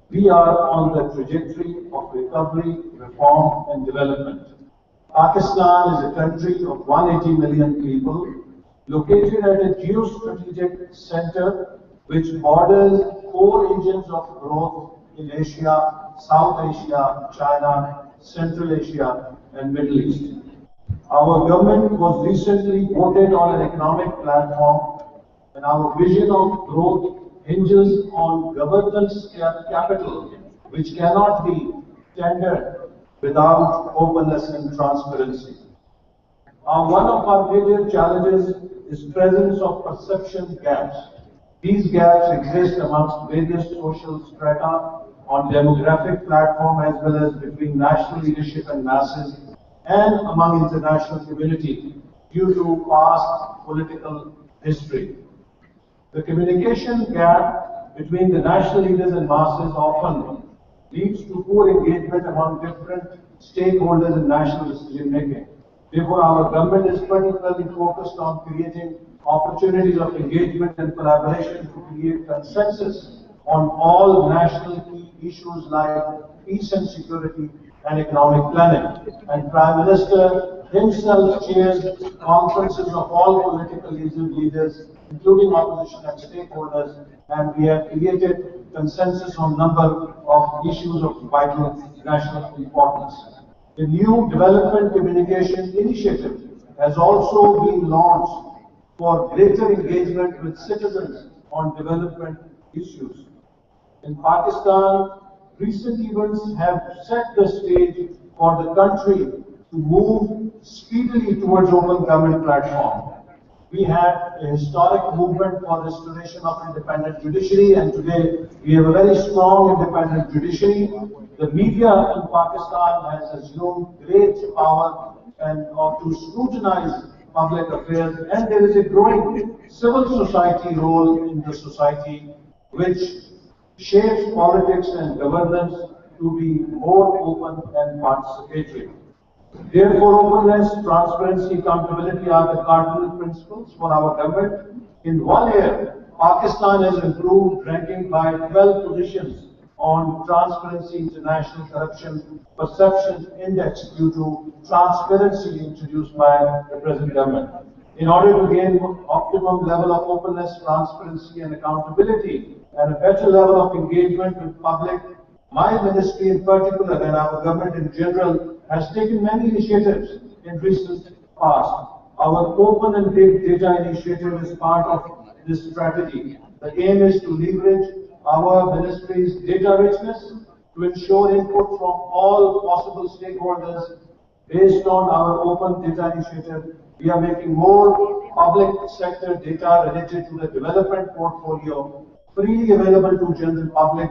we are on the trajectory of recovery, reform and development. Pakistan is a country of 180 million people, located at a geostrategic center which borders 4 engines of growth in Asia, South Asia, China, Central Asia and Middle East. Our government was recently voted on an economic platform, and our vision of growth hinges on governance capital, which cannot be tendered without openness and transparency. One of our major challenges is presence of perception gaps. These gaps exist amongst various social strata on demographic platform as well as between national leadership and masses and among international community due to past political history. The communication gap between the national leaders and masses often leads to poor engagement among different stakeholders in national decision making. Therefore, our government is particularly focused on creating opportunities of engagement and collaboration to create consensus on all national key issues like peace and security and economic planning. And Prime Minister himself chairs conferences of all political leaders, including opposition and stakeholders, and we have created consensus on a number of issues of vital national importance. The new Development Communication Initiative has also been launched for greater engagement with citizens on development issues. In Pakistan, recent events have set the stage for the country to move speedily towards open government platform. We had a historic movement for restoration of independent judiciary, and today we have a very strong independent judiciary. The media in Pakistan has assumed great power and to scrutinize public affairs, and there is a growing civil society role in the society which shapes politics and governance to be more open and participatory. Therefore, openness, transparency, accountability are the cardinal principles for our government. In 1 year, Pakistan has improved, ranking by 12 positions on Transparency International Corruption Perception Index due to transparency introduced by the present government. In order to gain optimum level of openness, transparency and accountability and a better level of engagement with public, my ministry in particular and our government in general has taken many initiatives in recent past. Our Open and Big Data initiative is part of this strategy. The aim is to leverage our ministry's data richness to ensure input from all possible stakeholders Based on our open data initiative, we are making more public sector data related to the development portfolio freely available to general public.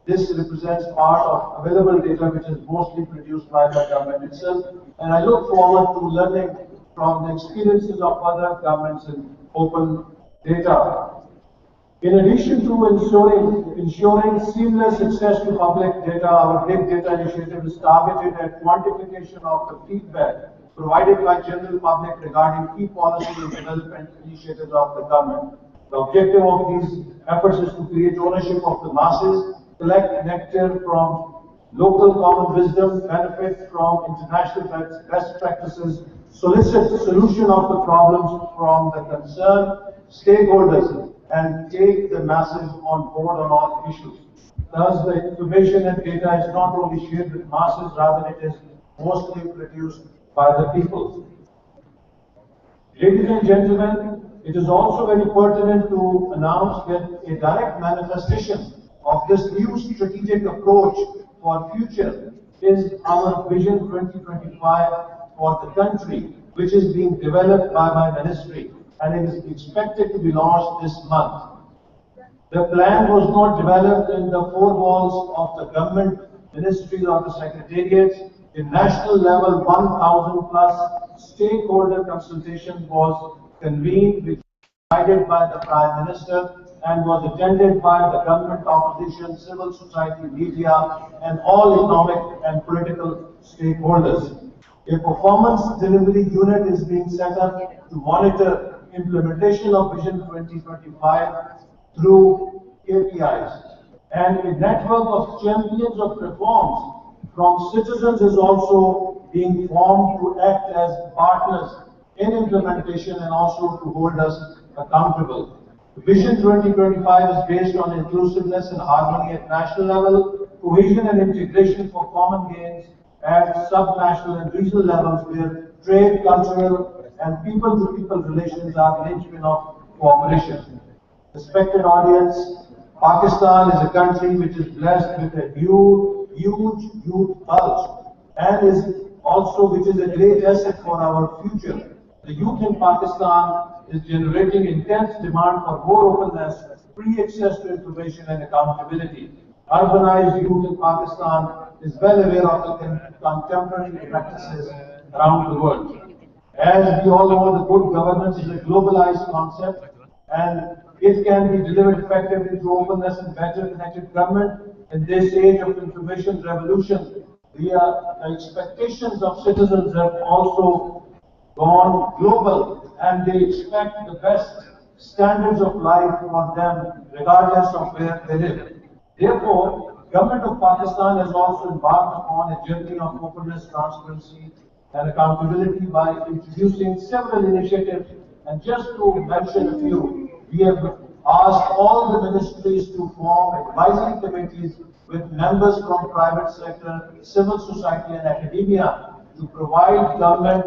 This represents part of available data which is mostly produced by the government itself, and I look forward to learning from the experiences of other governments in open data. In addition to ensuring seamless access to public data, our big data initiative is targeted at quantification of the feedback provided by general public regarding key policy and development initiatives of the government. The objective of these efforts is to create ownership of the masses, collect nectar from local common wisdom, benefit from international best practices, solicit solution of the problems from the concerned stakeholders, and take the masses on board on all issues. Thus, the information and data is not only shared with masses, rather it is mostly produced by the people. Ladies and gentlemen, it is also very pertinent to announce that a direct manifestation of this new strategic approach for future is our Vision 2025 for the country, which is being developed by my ministry and it is expected to be launched this month. The plan was not developed in the four walls of the government ministries or the secretariats. In national level, 1,000 plus stakeholder consultation was convened, which was guided by the Prime Minister and was attended by the government, opposition, civil society, media, and all economic and political stakeholders. A performance delivery unit is being set up to monitor implementation of Vision 2025 through KPIs. And a network of champions of reforms from citizens is also being formed to act as partners in implementation and also to hold us accountable. Vision 2025 is based on inclusiveness and harmony at national level, cohesion and integration for common gains at subnational and regional levels where trade, cultural, and people-to-people relations are linchpin of cooperation. Respected audience, Pakistan is a country which is blessed with a huge youth bulge and is also which is a great asset for our future. The youth in Pakistan is generating intense demand for more openness, free access to information and accountability. Urbanized youth in Pakistan is well aware of the contemporary practices around the world. As we all know, the good governance is a globalized concept and it can be delivered effectively through openness and better connected government. In this age of information revolution, the expectations of citizens have also gone global and they expect the best standards of life for them regardless of where they live. Therefore, Government of Pakistan has also embarked upon a journey of openness, transparency and accountability by introducing several initiatives. And just to mention a few, we have asked all the ministries to form advisory committees with members from private sector, civil society and academia to provide government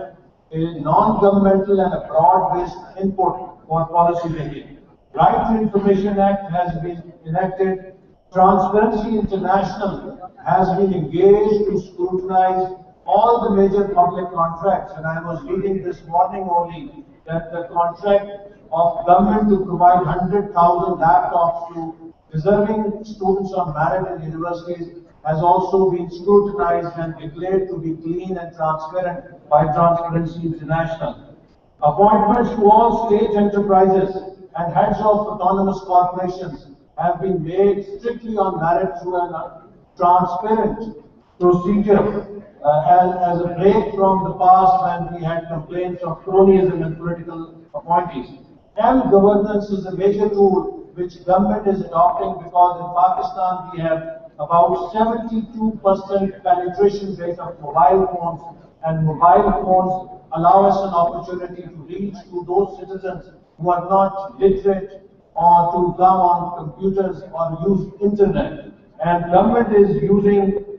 a non-governmental and a broad-based input for policy making. Right to Information Act has been enacted. Transparency International has been engaged to scrutinize all the major public contracts, and I was reading this morning only that the contract of government to provide 100,000 laptops to deserving students on merit in universities has also been scrutinized and declared to be clean and transparent by Transparency International. Appointments to all state enterprises and heads of autonomous corporations have been made strictly on merit through a transparent procedure as a break from the past when we had complaints of cronyism and political appointees. And governance is a major tool which government is adopting because in Pakistan we have about 72% penetration rate of mobile phones, and mobile phones allow us an opportunity to reach to those citizens who are not literate or to come on computers or use internet. And government is using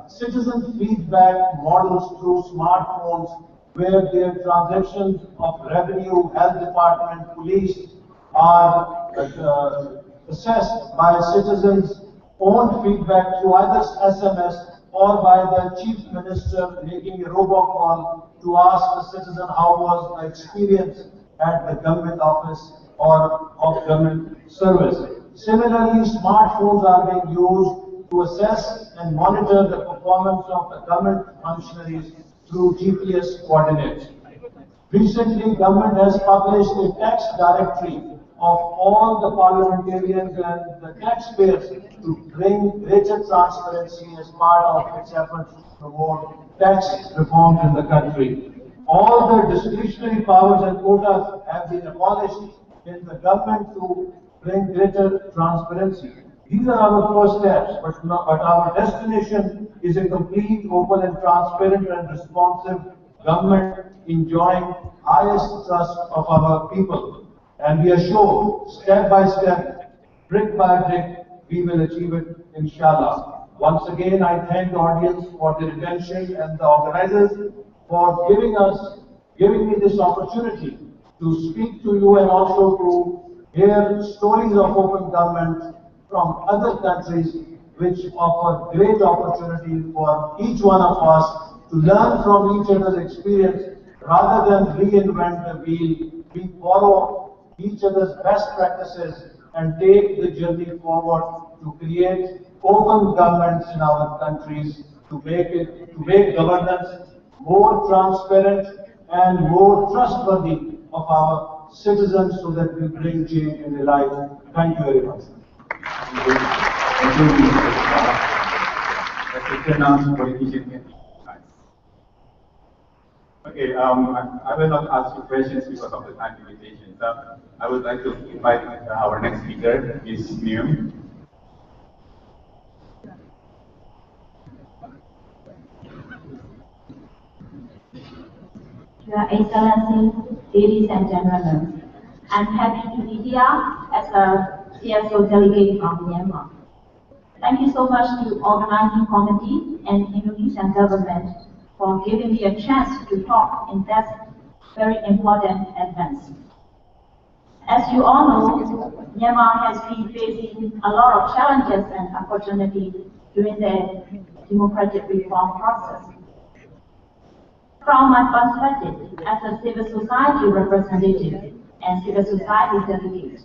citizen feedback models through smartphones where their transactions of revenue, health department, police are assessed by citizens' own feedback through either SMS or by the Chief Minister making a robocall to ask the citizen how was the experience at the government office or of government service. Similarly, smartphones are being used to assess and monitor the performance of the government functionaries through GPS coordinates. Recently, government has published a tax directory of all the parliamentarians and the taxpayers to bring greater transparency as part of its efforts to promote tax reforms in the country. All the discretionary powers and quotas have been abolished in the government to bring greater transparency. These are our first steps, but our destination is a complete, open and transparent and responsive government enjoying highest trust of our people. And we are sure, step by step, brick by brick, we will achieve it, inshallah. Once again, I thank the audience for their attention and the organizers for giving me this opportunity to speak to you and also to hear stories of open government from other countries which offer great opportunity for each one of us to learn from each other's experience rather than reinvent the wheel. We follow each other's best practices and take the journey forward to create open governments in our countries to make governance more transparent and more trustworthy of our citizens so that we bring change in their life. Thank you very much. Thank you, Mr. Shah. Let's announce politician. Okay, I will not ask you questions because of the time limitation. So I would like to invite our next speaker, Ms. Miu. Your Excellency, ladies and gentlemen, I'm happy to be here as a CSO delegate from Myanmar. Thank you so much to organizing committee and Indonesian government for giving me a chance to talk in that very important advance. As you all know, Myanmar has been facing a lot of challenges and opportunities during the democratic reform process. From my perspective, as a civil society representative and civil society delegate,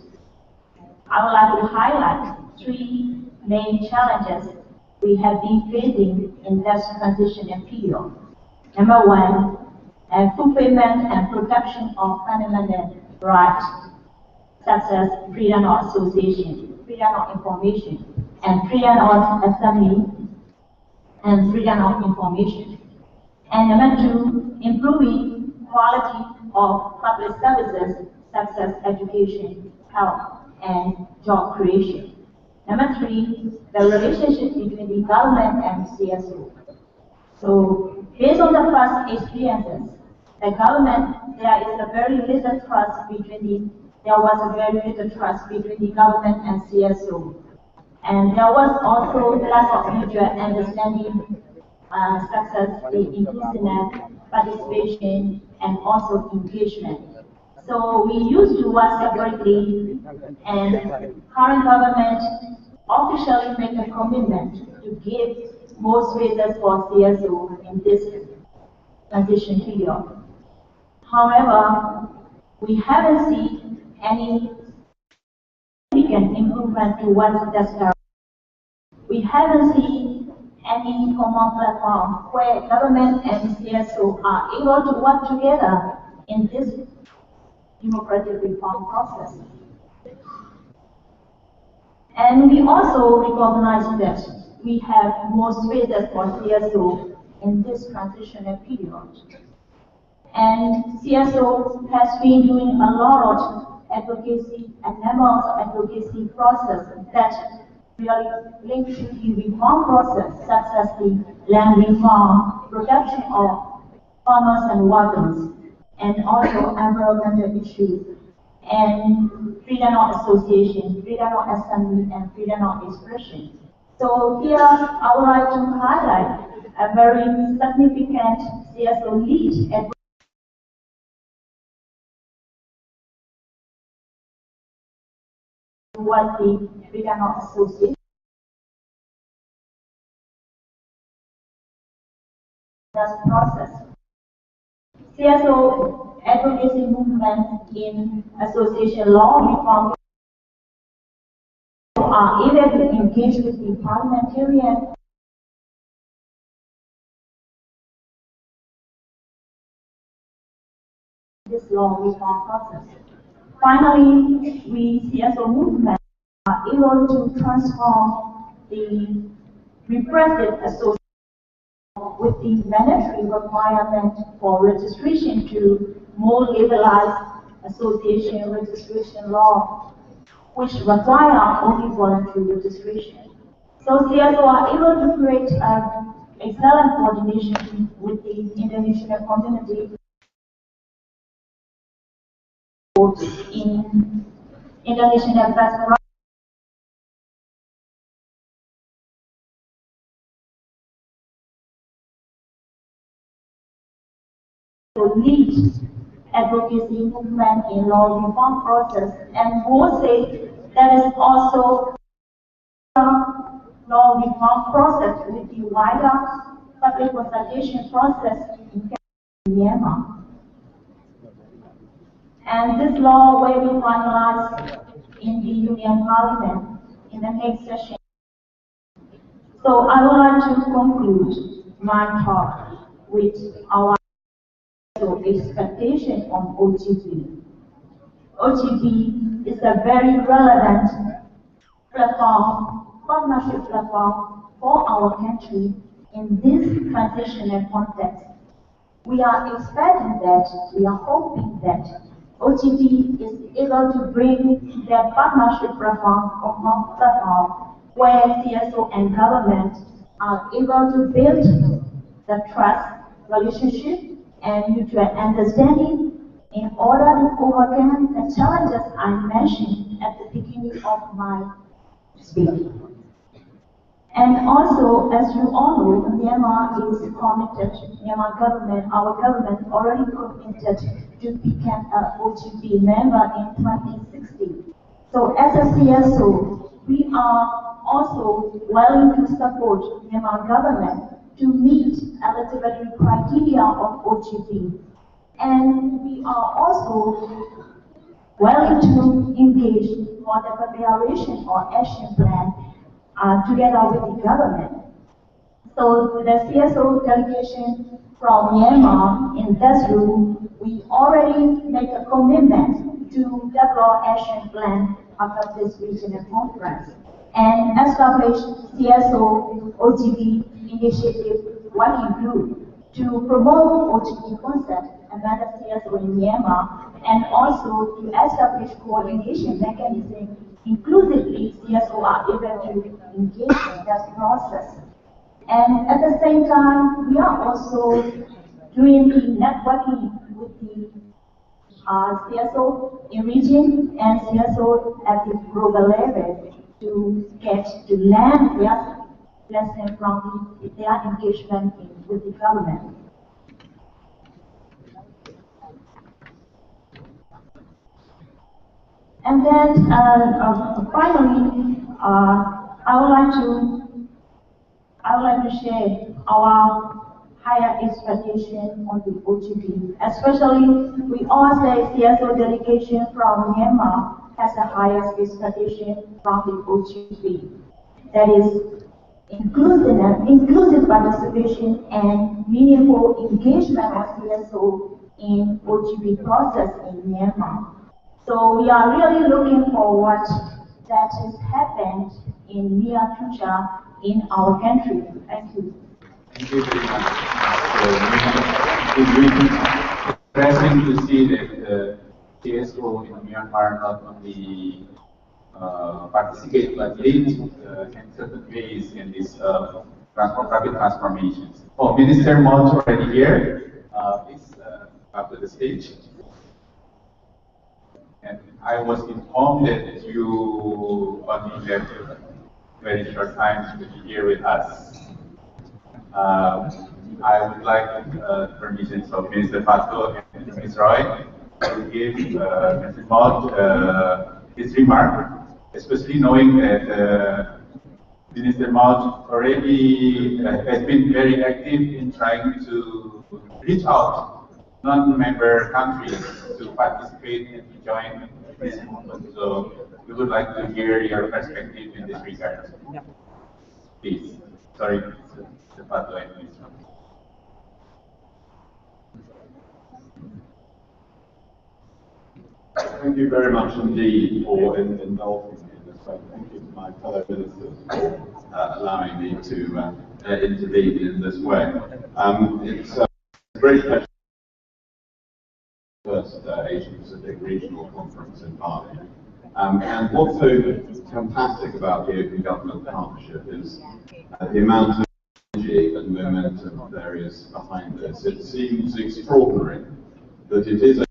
I would like to highlight three main challenges we have been facing in this transitional period. Number one, fulfillment and protection of fundamental rights, such as freedom of association, freedom of information, and freedom of assembly, and freedom of information. And number two, improving quality of public services such as education, health, and job creation. Number three, the relationship between the government and CSO. So, based on the past experiences, there was a very little trust between the government and CSO. And there was also lack of mutual understanding, such as the inclusiveness, participation, and also engagement. So we used to work separately, and current government officially made a commitment to give more spaces for CSO in this transition period. However, we haven't seen any significant improvement towards this direction. We haven't seen any common platform where government and CSO are able to work together in this democratic reform process. And we also recognize that we have more spaces for CSO in this transitional period. And CSO has been doing a lot of advocacy and members of advocacy process that really link to the reform process, such as the land reform, protection of farmers and workers, and also environmental issues, and freedom of association, freedom of assembly, and freedom of expression. So here I would like to highlight a very significant CSO lead towards the freedom of association. just process. CSO advocacy movement in association law reform are able to engage with the parliamentarian this law reform process. Finally, we CSO movement are able to transform the repressive association with the mandatory requirement for registration to more liberalized association registration law, which require only voluntary registration. So CSO are able to create excellent coordination with the Indonesian community in Indonesian best practice to lead advocacy movement in law reform process, and will say that is also law reform process with the wider public consultation process in Myanmar. And this law will be finalized in the Union Parliament in the next session. So I would like to conclude my talk with our expectation on OGP. OGP is a very relevant platform, partnership platform for our country in this transitional context. We are expecting that, we are hoping that OGP is able to bring their partnership platform where CSO and government are able to build the trust, relationship, and mutual understanding in order to overcome the challenges I mentioned at the beginning of my speech. And also, as you all know, Myanmar is committed, Myanmar government, our government already committed to become an OGP member in 2016. So as a CSO, we are also willing to support Myanmar government to meet eligibility criteria of OGP. And we are also willing to engage for the preparation or action plan together with the government. So the CSO delegation from Myanmar in this room, we already make a commitment to develop action plan after this regional conference and establish CSO OGP initiative working group to promote OGP concept and manage CSO in Myanmar, and also to establish coordination mechanism. Inclusively, CSO are able to engage in that process. And at the same time, we are also doing the networking with the CSO in region and CSO at the global level to learn their lesson from their engagement with the government. And then finally, I would like to share our higher expectation on the OGP. Especially, we all say CSO delegation from Myanmar has the highest expectation from the OGP. That is inclusive participation and meaningful engagement of CSO in OGP process in Myanmar. So we are really looking forward that has happened in near future in our country. Thank you. Thank you very much. It's really interesting to see that CSO in Myanmar not only participate but lead in certain ways in this rapid transformations. Oh, Minister Mont already here. Please up to the stage. And I was informed that you only have very short time to be here with us. I would like permission of Minister Fato and Ms. Roy to give Mr. Mott his remark, especially knowing that Minister Mount already has been very active in trying to reach out non-member countries to participate and to join this movement. So we would like to hear your perspective in this regard. Please. Sorry, the pathway, please. Thank you very much indeed for indulging me in this way. Thank you to my fellow ministers for allowing me to intervene in this way. It's a great pleasure for the first Asia Pacific Regional Conference in Bali. And what's so fantastic about the Open Government Partnership is the amount of energy and momentum there is behind this. It seems extraordinary that it is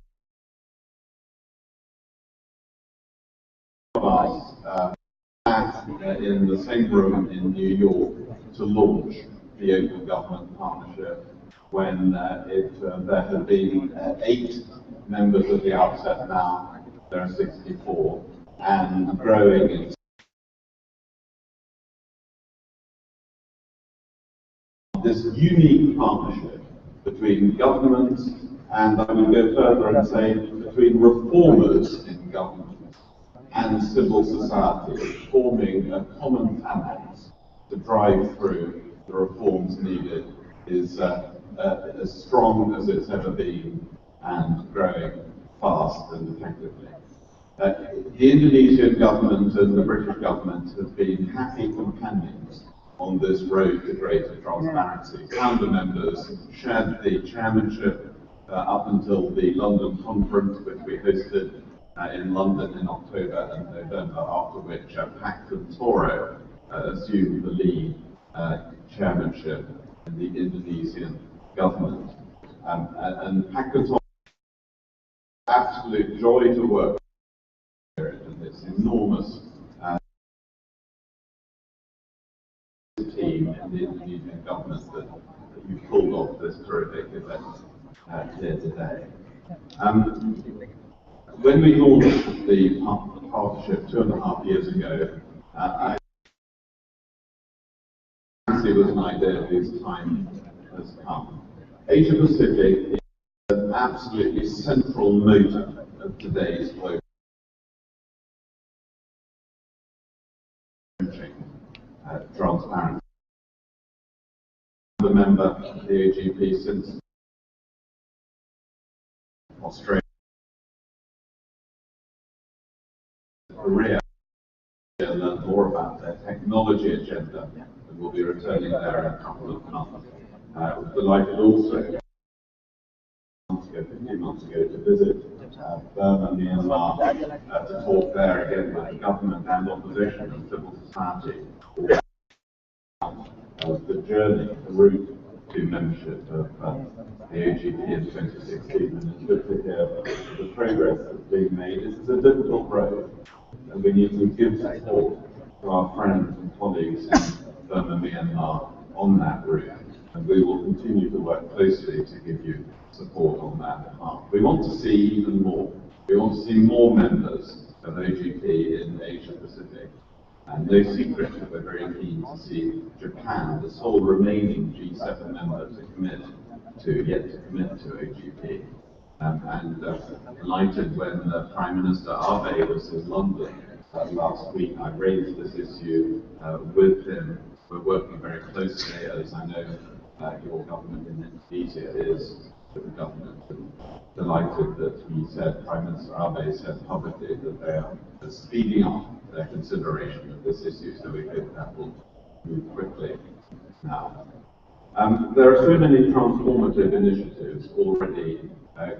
in the same room in New York to launch the Open Government Partnership when there had been 8 members at the outset. Now there are 64 and growing. This unique partnership between governments, and I would go further and say between reformers in government and civil society, forming a common phalanx to drive through the reforms needed, is as strong as it's ever been and growing fast and effectively. The Indonesian government and the British government have been happy companions on this road to greater transparency. Founder members shared the chairmanship up until the London conference, which we hosted in London in October and November, after which Paxton Toro assumed the lead chairmanship in the Indonesian government. And Paxton Toro, absolute joy to work with and this enormous team in the Indonesian government that you pulled off this terrific event here today. When we launched the partnership 2.5 years ago, I it was an idea whose time has come. Asia Pacific is an absolutely central motor of today's global transparency. I'm a member of the OGP since Australia, Korea, and learn more about their technology agenda, and we'll be returning there in a couple of months. I was delighted also a few months ago to visit Burma, Myanmar, to talk there again with the government and opposition and civil society about the journey, the route to membership of the OGP in 2016, and it's good to hear the progress that's being made. This is a difficult road, and we need to give support to our friends and colleagues in Burma, Myanmar on that route, and we will continue to work closely to give you support on that path. We want to see even more. We want to see more members of OGP in Asia Pacific. And no secret that we're very keen to see Japan, the sole remaining G7 member, yet to commit to OGP. Delighted when Prime Minister Abe was in London last week, I raised this issue with him. We're working very closely, as I know your government in Indonesia is with the government. And delighted that he said, Prime Minister Abe said publicly that they are speeding up their consideration of this issue, so we hope that will move quickly now. There are so many transformative initiatives already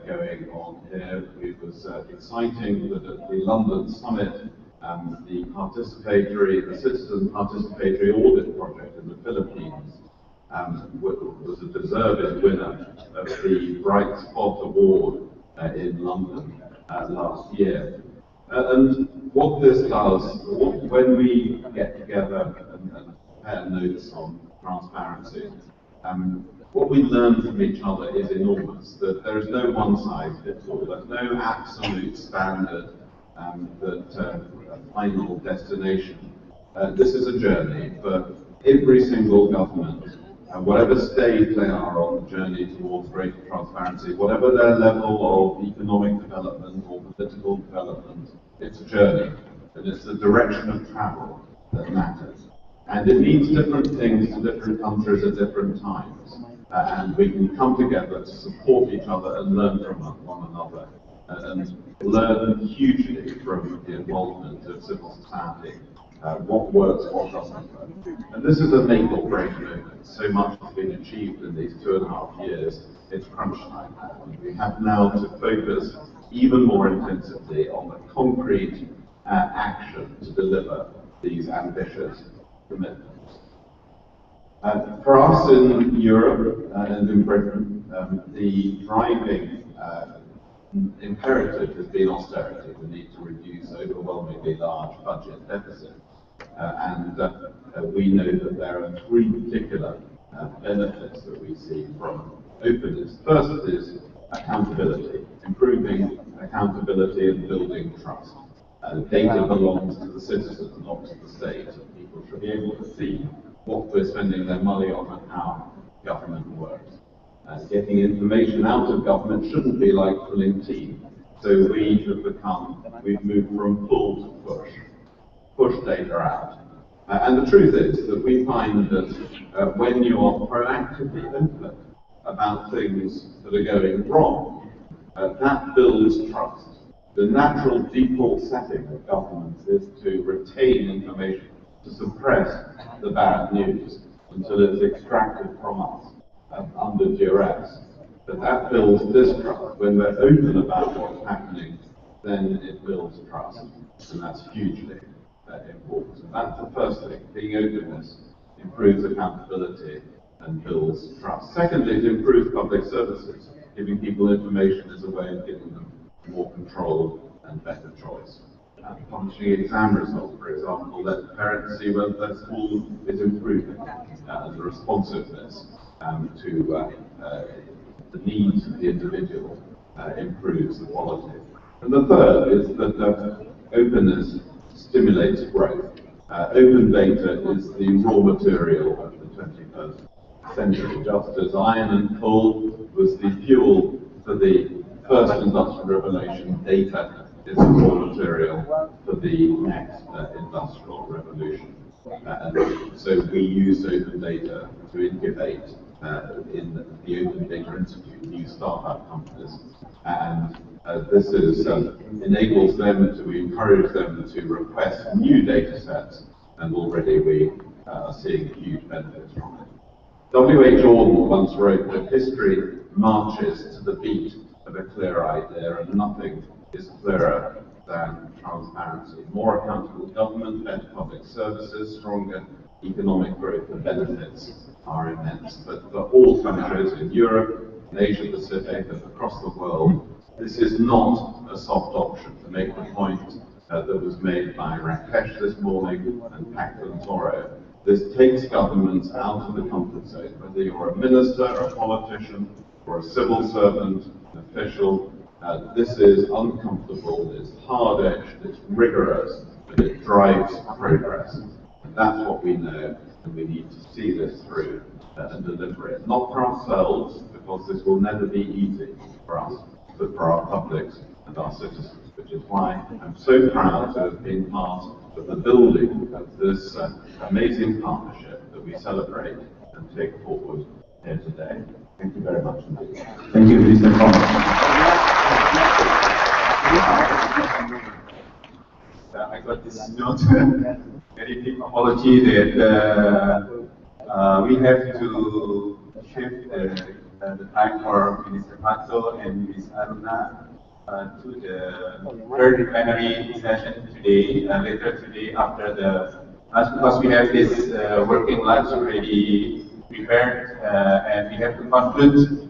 going on here. It was exciting that at the London summit, the citizen participatory audit project in the Philippines was a deserved winner of the Bright Spot Award in London last year. And what this does, when we get together and compare notes on transparency, what we learn from each other is enormous, that there is no one-size-fits-all, there's no absolute standard, a final destination This is a journey for every single government, whatever stage they are on the journey towards greater transparency, whatever their level of economic development or political development, it's a journey, and it's the direction of travel that matters. And it means different things to different countries at different times, and we can come together to support each other and learn from one another, and learn hugely from the involvement of civil society. What works, what doesn't work. And this is a make or break moment. So much has been achieved in these 2.5 years. It's crunch time. And we have now to focus even more intensively on the concrete action to deliver these ambitious commitments. For us in Europe and in Britain, the driving imperative has been austerity, the need to reduce overwhelmingly large budget deficits. We know that there are 3 particular benefits that we see from openness. First is accountability, improving accountability and building trust. Data belongs to the citizens, not to the state, and people should be able to see what we're spending their money on and how government works. Getting information out of government shouldn't be like pulling teeth. So we've moved from pull to push data out. And the truth is that we find that when you are proactively open about things that are going wrong, that builds trust. The natural default setting of governments is to retain information, to suppress the bad news until it's extracted from us under duress. But that builds distrust. When we're open about what's happening, then it builds trust. And that's hugely important. And that's the first thing. Being openness improves accountability and builds trust. Secondly, it improves public services. Giving people information is a way of giving them more control and better choice. Publishing exam results, for example, let parents see whether their school is improving, and the responsiveness to the needs of the individual improves the quality. And the third is that openness stimulates growth. Open data is the raw material of the 21st century, just as iron and coal was the fuel for the first industrial revolution, data is the raw material for the next industrial revolution. And so we use open data to incubate in the Open Data Institute new startup companies. And this enables them to encourage them to request new data sets, and already we are seeing huge benefits from it. W.H. Auden once wrote that history marches to the beat of a clear idea, and nothing is clearer than transparency. More accountable government, better public services, stronger economic growth, the benefits are immense. But for all countries in Europe, in Asia Pacific, and across the world, this is not a soft option. To make the point that was made by Rakesh this morning and Paxton Toro, this takes governments out of the comfort zone. Whether you're a minister, a politician, or a civil servant, an official, this is uncomfortable, it's hard-edged, it's rigorous, but it drives progress. And that's what we know, and we need to see this through and deliver it. Not for ourselves, because this will never be easy for us, but for our publics and our citizens, which is why I'm so proud to have been part of the building of this amazing partnership that we celebrate and take forward here today. Thank you very much indeed. Thank you, Mr. Thomas. I got this note, very deep apology that we have to shift the time for Minister Matzo and Ms. Aruna to the third plenary session today, later today after because we have this working lunch already prepared and we have to conclude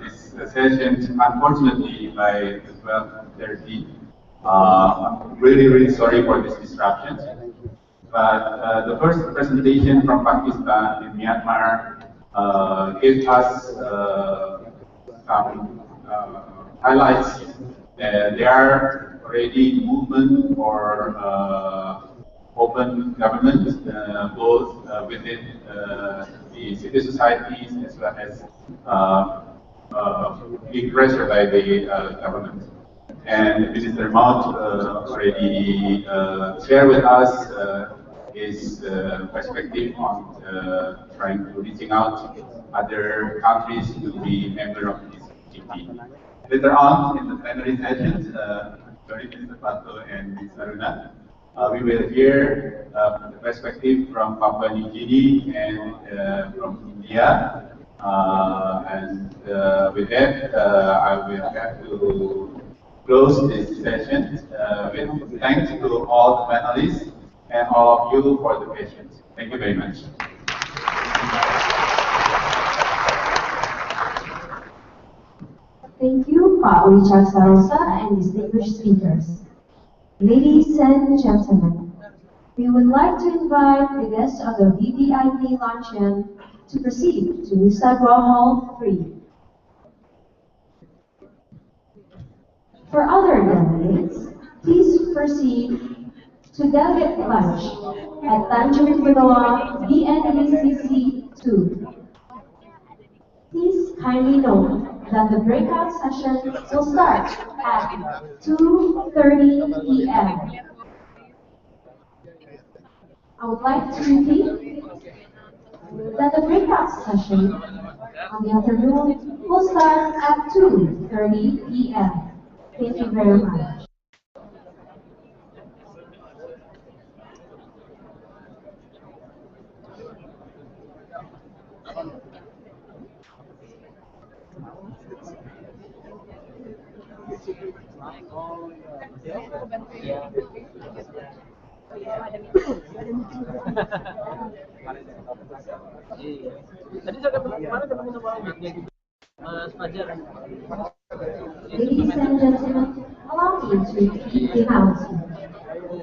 this session unfortunately by 12:30. I'm really sorry for this disruption. But the first presentation from Pakistan and Myanmar gave us some highlights. There are already movement for open government, both within the civil societies as well as being pressured by the government. And Minister Mount already shared with us his perspective on trying to reaching out other countries to be member of this OGP. Later on in the plenary session, sorry, Mr. Pato and Ms. Aruna, we will hear the perspective from Papua New Guinea and from India. With that, I will have to close this session with thanks to all the panelists and all of you for the patience. Thank you very much. Thank you, Pak Richard Sarosa and distinguished speakers. Ladies and gentlemen, we would like to invite the guests of the VVIP luncheon to proceed to Nusa Dua Hall 3. For other delegates, please proceed to Delegate Lunch at Tanjung Benoa BNECC 2. Please kindly note that the breakout session will start at 2:30 p.m. I would like to repeat that the breakout session on the afternoon will start at 2:30 p.m. Thank you very much. Ladies and gentlemen, allow me to repeat the announcement.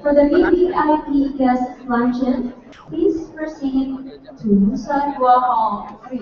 For the VVIP guest luncheon, please proceed to Nusa Dua Hall 3.